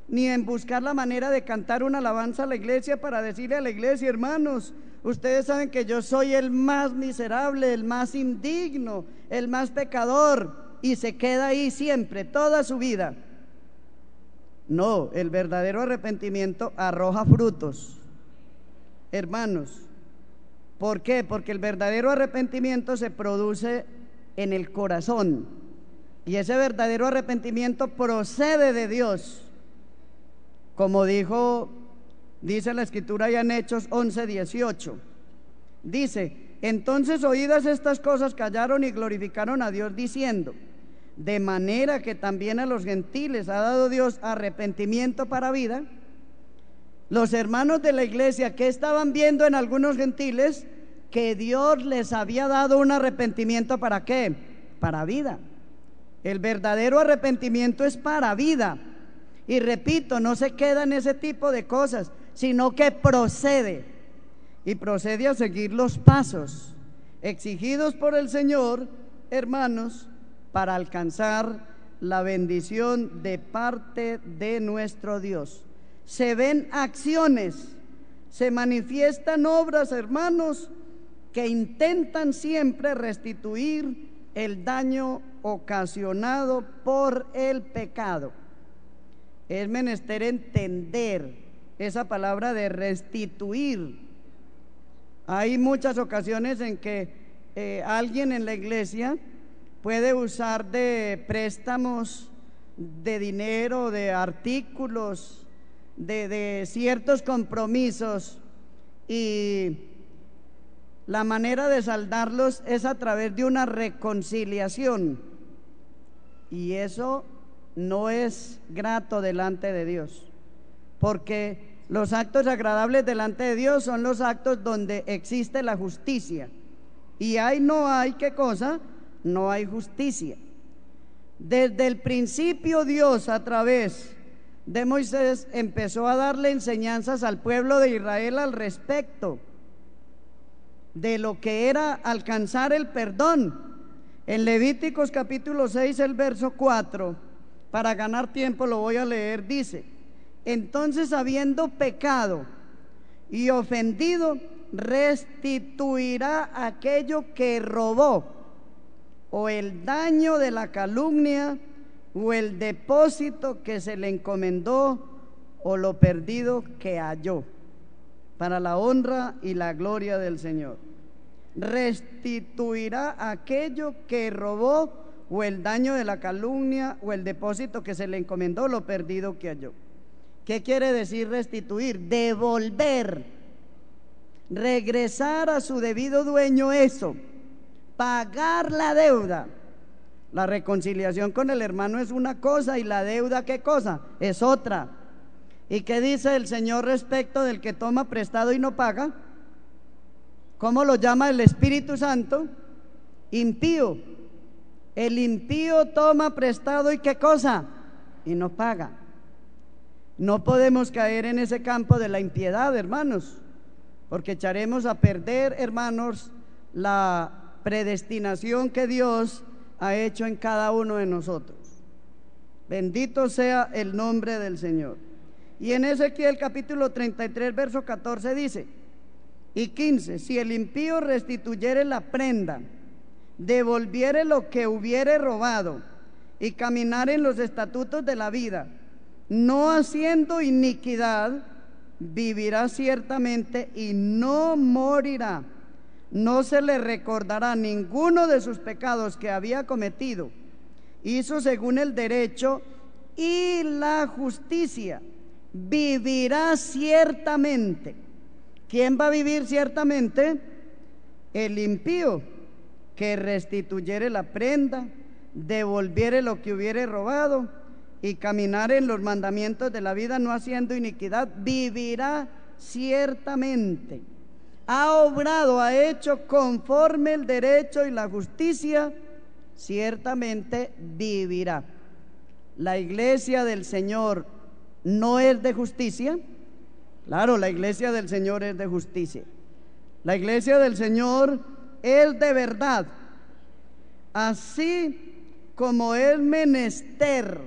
ni en buscar la manera de cantar una alabanza a la iglesia para decirle a la iglesia: hermanos, ustedes saben que yo soy el más miserable, el más indigno, el más pecador, y se queda ahí siempre, toda su vida. No, el verdadero arrepentimiento arroja frutos, hermanos. ¿Por qué? Porque el verdadero arrepentimiento se produce en el corazón, y ese verdadero arrepentimiento procede de Dios, como dice la escritura ya en Hechos 11:18. Dice: entonces, oídas estas cosas, callaron y glorificaron a Dios, diciendo: de manera que también a los gentiles ha dado Dios arrepentimiento para vida. Los hermanos de la iglesia, ¿qué estaban viendo en algunos gentiles? Que Dios les había dado un arrepentimiento. ¿Para qué? Para vida. El verdadero arrepentimiento es para vida. Y repito, no se queda en ese tipo de cosas, sino que procede a seguir los pasos exigidos por el Señor, hermanos, para alcanzar la bendición de parte de nuestro Dios. Se ven acciones, se manifiestan obras, hermanos, que intentan siempre restituir el daño ocasionado por el pecado. Es menester entender esa palabra de restituir. Hay muchas ocasiones en que alguien en la iglesia puede usar de préstamos de dinero, de artículos, de ciertos compromisos, y la manera de saldarlos es a través de una reconciliación, y eso no es grato delante de Dios, porque los actos agradables delante de Dios son los actos donde existe la justicia, y ahí no hay, ¿qué cosa? No hay justicia. Desde el principio Dios, a través de Moisés, empezó a darle enseñanzas al pueblo de Israel al respecto de lo que era alcanzar el perdón. En Levíticos capítulo 6, el verso 4, para ganar tiempo lo voy a leer, dice: entonces, habiendo pecado y ofendido, restituirá aquello que robó, o el daño de la calumnia, o el depósito que se le encomendó, o lo perdido que halló, para la honra y la gloria del Señor. Restituirá aquello que robó, o el daño de la calumnia, o el depósito que se le encomendó, lo perdido que halló. ¿Qué quiere decir restituir? Devolver, regresar a su debido dueño eso, pagar la deuda. La reconciliación con el hermano es una cosa, y la deuda, ¿qué cosa? Es otra. ¿Y qué dice el Señor respecto del que toma prestado y no paga? ¿Cómo lo llama el Espíritu Santo? Impío. El impío toma prestado y ¿qué cosa? Y no paga. No podemos caer en ese campo de la impiedad, hermanos, porque echaremos a perder, hermanos, la predestinación que Dios ha hecho en cada uno de nosotros. Bendito sea el nombre del Señor. Y en Ezequiel capítulo 33, verso 14 dice, y 15, si el impío restituyere la prenda, devolviere lo que hubiere robado, y caminar en los estatutos de la vida, no haciendo iniquidad, vivirá ciertamente y no morirá. No se le recordará ninguno de sus pecados que había cometido. Hizo según el derecho y la justicia. Vivirá ciertamente. ¿Quién va a vivir ciertamente? El impío, que restituyere la prenda, devolviere lo que hubiere robado y caminar en los mandamientos de la vida, no haciendo iniquidad, vivirá ciertamente. Ha obrado, ha hecho conforme el derecho y la justicia, ciertamente vivirá. La iglesia del Señor no es de justicia. Claro, la iglesia del Señor es de justicia. La iglesia del Señor es de verdad. Así como es menester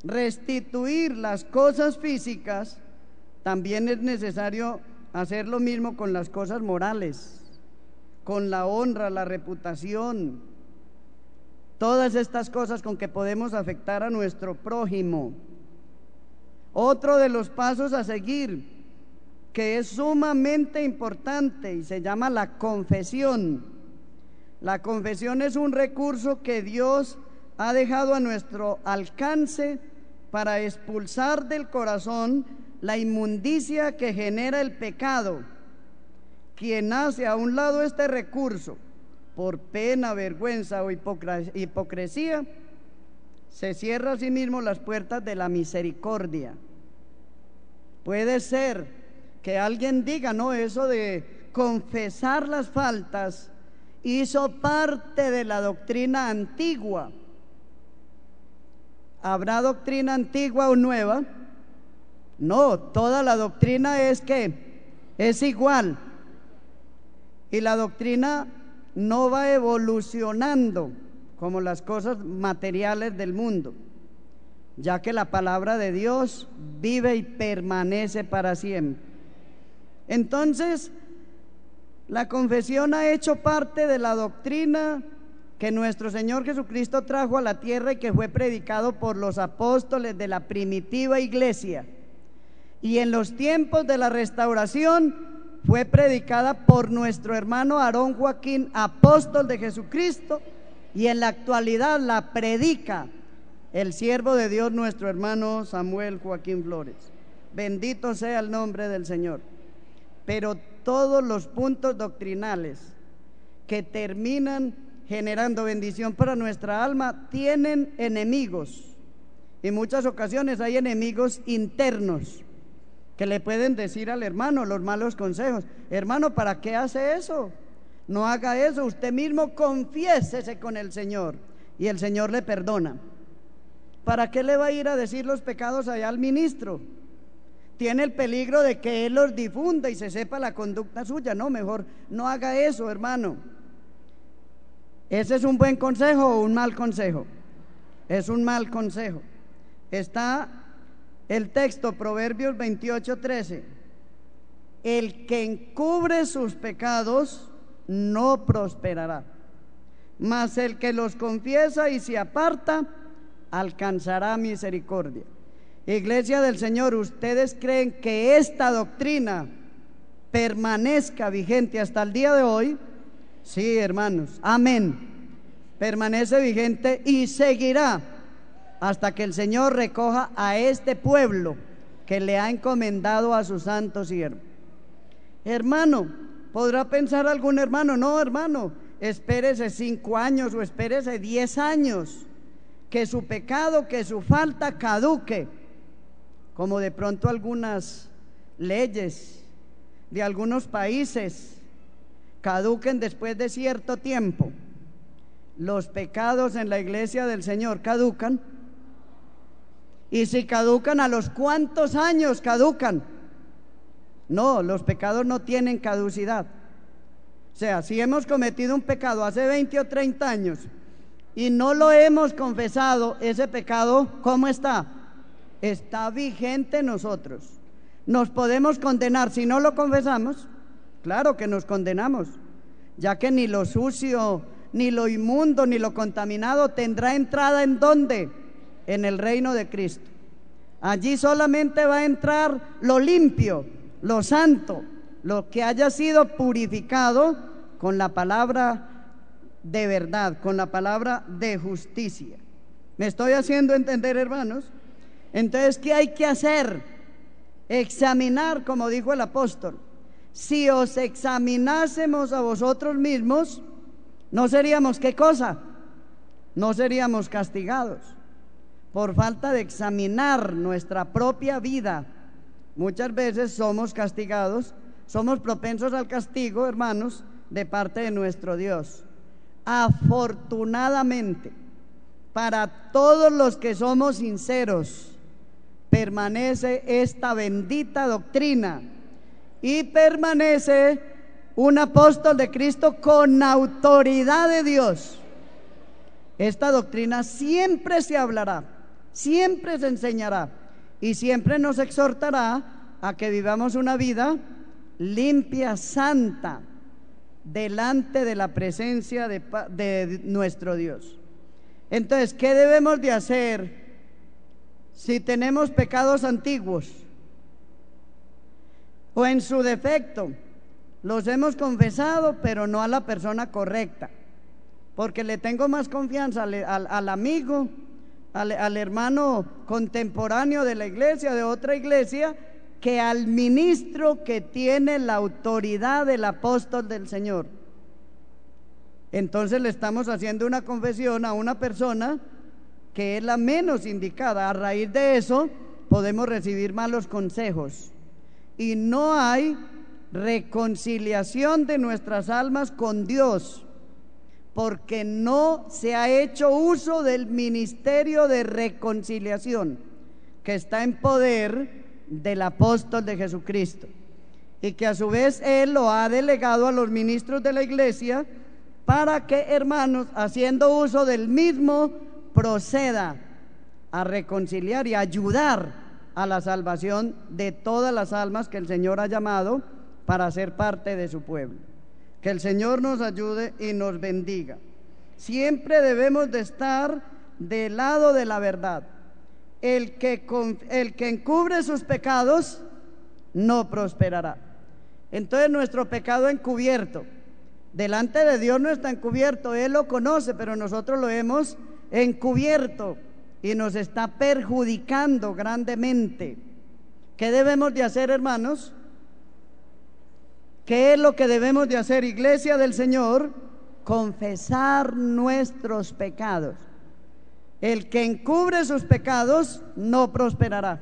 restituir las cosas físicas, también es necesario hacer lo mismo con las cosas morales, con la honra, la reputación, todas estas cosas con que podemos afectar a nuestro prójimo. Otro de los pasos a seguir, que es sumamente importante y se llama la confesión. La confesión es un recurso que Dios ha dejado a nuestro alcance para expulsar del corazón la inmundicia que genera el pecado. Quien hace a un lado este recurso por pena, vergüenza o hipocresía, se cierra a sí mismo las puertas de la misericordia. Puede ser que alguien diga, no, eso de confesar las faltas hizo parte de la doctrina antigua. ¿Habrá doctrina antigua o nueva? No, toda la doctrina es que es igual. Y la doctrina no va evolucionando como las cosas materiales del mundo, ya que la palabra de Dios vive y permanece para siempre. Entonces, la confesión ha hecho parte de la doctrina que nuestro Señor Jesucristo trajo a la tierra y que fue predicado por los apóstoles de la primitiva iglesia. Y en los tiempos de la restauración fue predicada por nuestro hermano Aarón Joaquín, apóstol de Jesucristo, y en la actualidad la predica el siervo de Dios, nuestro hermano Samuel Joaquín Flores. Bendito sea el nombre del Señor. Pero todos los puntos doctrinales que terminan generando bendición para nuestra alma tienen enemigos. En muchas ocasiones hay enemigos internos que le pueden decir al hermano los malos consejos. Hermano, ¿para qué hace eso? No haga eso, usted mismo confiésese con el Señor y el Señor le perdona. ¿Para qué le va a ir a decir los pecados allá al ministro? Tiene el peligro de que él los difunda y se sepa la conducta suya. No, mejor no haga eso, hermano. ¿Ese es un buen consejo o un mal consejo? Es un mal consejo. Está el texto, Proverbios 28:13. El que encubre sus pecados no prosperará, mas el que los confiesa y se aparta alcanzará misericordia. Iglesia del Señor, ¿ustedes creen que esta doctrina permanezca vigente hasta el día de hoy? Sí, hermanos, amén. Permanece vigente y seguirá hasta que el Señor recoja a este pueblo que le ha encomendado a su santo siervo. Hermano, podrá pensar algún hermano, no, hermano, espérese 5 años o espérese 10 años, que su pecado, que su falta caduque, como de pronto algunas leyes de algunos países caduquen después de cierto tiempo. Los pecados en la iglesia del Señor caducan. Y si caducan, ¿a los cuántos años caducan? No, los pecados no tienen caducidad. O sea, si hemos cometido un pecado hace 20 o 30 años y no lo hemos confesado, ese pecado, ¿cómo está? Está vigente en nosotros. ¿Nos podemos condenar si no lo confesamos? Claro que nos condenamos, ya que ni lo sucio, ni lo inmundo, ni lo contaminado tendrá entrada ¿en dónde? En el reino de Cristo. Allí solamente va a entrar lo limpio, lo santo, lo que haya sido purificado con la palabra de verdad, con la palabra de justicia. ¿Me estoy haciendo entender, hermanos? Entonces, ¿qué hay que hacer? Examinar, como dijo el apóstol. Si os examinásemos a vosotros mismos, ¿no seríamos qué cosa? No seríamos castigados. Por falta de examinar nuestra propia vida, muchas veces somos castigados, somos propensos al castigo, hermanos, de parte de nuestro Dios. Afortunadamente, para todos los que somos sinceros, permanece esta bendita doctrina y permanece un apóstol de Cristo con autoridad de Dios. Esta doctrina siempre se hablará, siempre se enseñará y siempre nos exhortará a que vivamos una vida limpia, santa, delante de la presencia de nuestro Dios. Entonces, ¿qué debemos de hacer si tenemos pecados antiguos? O en su defecto, los hemos confesado, pero no a la persona correcta, porque le tengo más confianza al amigo, al hermano contemporáneo de la iglesia, de otra iglesia, que al ministro que tiene la autoridad del apóstol del Señor. Entonces le estamos haciendo una confesión a una persona que es la menos indicada. A raíz de eso podemos recibir malos consejos y no hay reconciliación de nuestras almas con Dios, porque no se ha hecho uso del ministerio de reconciliación que está en poder del apóstol de Jesucristo, y que a su vez él lo ha delegado a los ministros de la iglesia para que, hermanos, haciendo uso del mismo, proceda a reconciliar y ayudar a la salvación de todas las almas que el Señor ha llamado para ser parte de su pueblo. Que el Señor nos ayude y nos bendiga. Siempre debemos de estar del lado de la verdad. El que encubre sus pecados no prosperará. Entonces nuestro pecado encubierto delante de Dios no está encubierto, Él lo conoce, pero nosotros lo hemos encubierto y nos está perjudicando grandemente. ¿Qué debemos de hacer, hermanos? ¿Qué es lo que debemos de hacer, iglesia del Señor? Confesar nuestros pecados. El que encubre sus pecados no prosperará,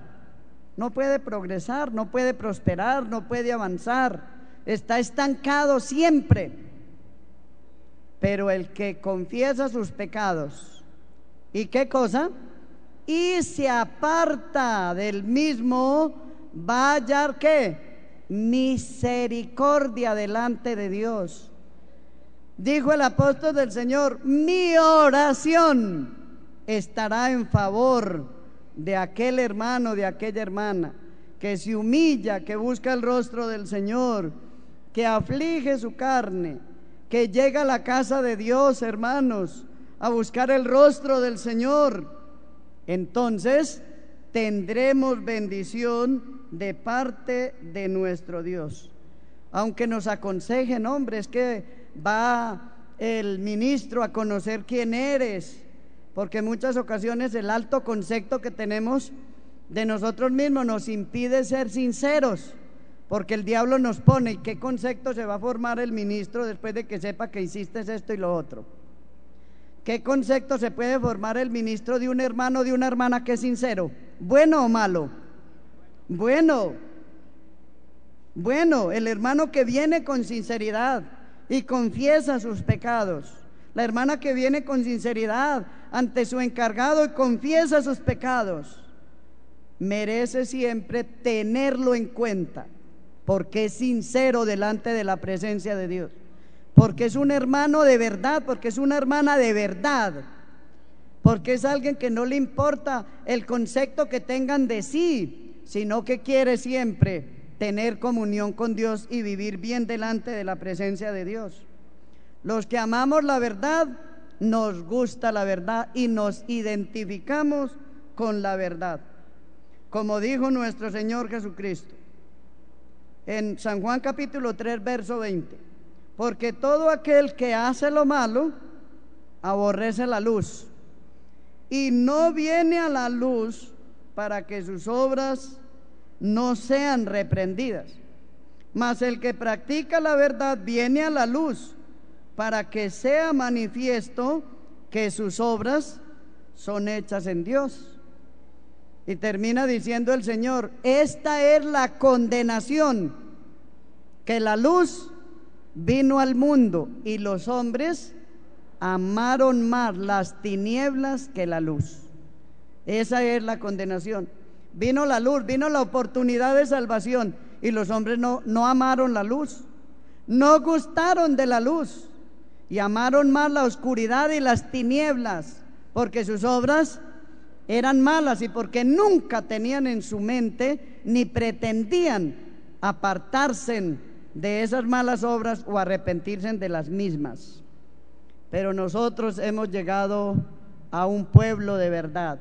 no puede progresar, no puede prosperar, no puede avanzar, está estancado siempre. Pero el que confiesa sus pecados, ¿y qué cosa? Y se aparta del mismo, va a hallar ¿qué? Misericordia delante de Dios. Dijo el apóstol del Señor: mi oración estará en favor de aquel hermano, de aquella hermana que se humilla, que busca el rostro del Señor, que aflige su carne, que llega a la casa de Dios, hermanos, a buscar el rostro del Señor. Entonces tendremos bendición de parte de nuestro Dios. Aunque nos aconsejen, hombre, es que va el ministro a conocer quién eres, porque en muchas ocasiones el alto concepto que tenemos de nosotros mismos nos impide ser sinceros, porque el diablo nos pone: ¿y qué concepto se va a formar el ministro después de que sepa que hiciste esto y lo otro? ¿Qué concepto se puede formar el ministro de un hermano o de una hermana que es sincero? ¿Bueno o malo? Bueno, el hermano que viene con sinceridad, y confiesa sus pecados. La hermana que viene con sinceridad ante su encargado y confiesa sus pecados, merece siempre tenerlo en cuenta, porque es sincero delante de la presencia de Dios, porque es un hermano de verdad, porque es una hermana de verdad, porque es alguien que no le importa el concepto que tengan de sí, sino que quiere siempre tener comunión con Dios y vivir bien delante de la presencia de Dios. Los que amamos la verdad, nos gusta la verdad y nos identificamos con la verdad, como dijo nuestro Señor Jesucristo en San Juan capítulo 3 verso 20: porque todo aquel que hace lo malo aborrece la luz y no viene a la luz para que sus obras no sean reprendidas, mas el que practica la verdad viene a la luz para que sea manifiesto que sus obras son hechas en Dios. Y termina diciendo el Señor: esta es la condenación, que la luz vino al mundo y los hombres amaron más las tinieblas que la luz. Esa es la condenación. Vino la luz, vino la oportunidad de salvación y los hombres no amaron la luz, no gustaron de la luz y amaron más la oscuridad y las tinieblas, porque sus obras eran malas y porque nunca tenían en su mente ni pretendían apartarse de esas malas obras o arrepentirse de las mismas. Pero nosotros hemos llegado a un pueblo de verdad,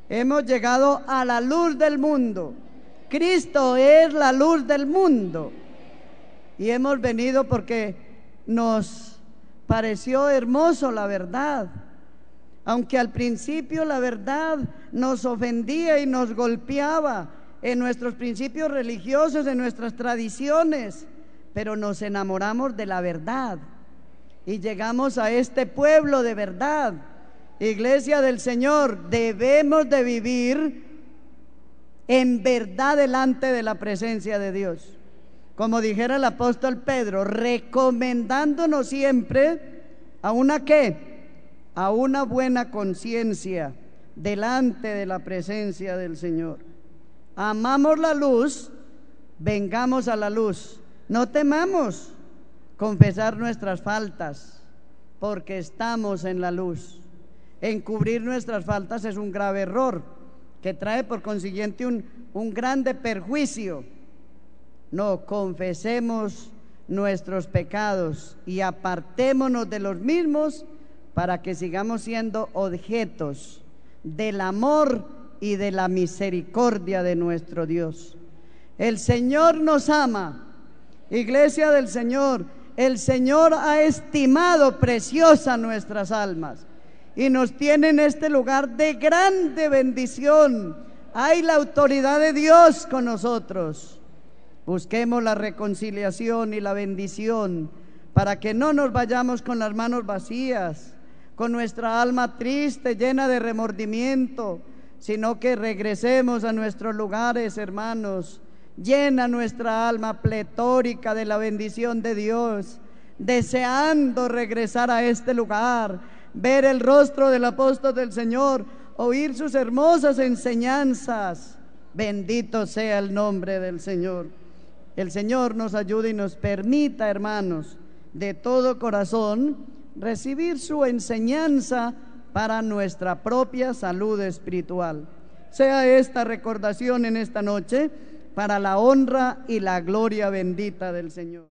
hemos llegado a la luz del mundo. Cristo es la luz del mundo y hemos venido porque nos pareció hermoso la verdad, aunque al principio la verdad nos ofendía y nos golpeaba en nuestros principios religiosos, en nuestras tradiciones, pero nos enamoramos de la verdad y llegamos a este pueblo de verdad. Iglesia del Señor, debemos de vivir en verdad delante de la presencia de Dios, como dijera el apóstol Pedro, recomendándonos siempre a una ¿qué? A una buena conciencia delante de la presencia del Señor. Amamos la luz, vengamos a la luz. No temamos confesar nuestras faltas, porque estamos en la luz. Encubrir nuestras faltas es un grave error que trae por consiguiente un grande perjuicio. No, confesemos nuestros pecados y apartémonos de los mismos para que sigamos siendo objetos del amor y de la misericordia de nuestro Dios. El Señor nos ama, Iglesia del Señor. El Señor ha estimado preciosa nuestras almas y nos tiene en este lugar de grande bendición. Hay la autoridad de Dios con nosotros. Busquemos la reconciliación y la bendición para que no nos vayamos con las manos vacías, con nuestra alma triste, llena de remordimiento, sino que regresemos a nuestros lugares, hermanos. Llena nuestra alma pletórica de la bendición de Dios, deseando regresar a este lugar, ver el rostro del apóstol del Señor, oír sus hermosas enseñanzas. Bendito sea el nombre del Señor. El Señor nos ayude y nos permita, hermanos, de todo corazón, recibir su enseñanza para nuestra propia salud espiritual. Sea esta recordación en esta noche para la honra y la gloria bendita del Señor.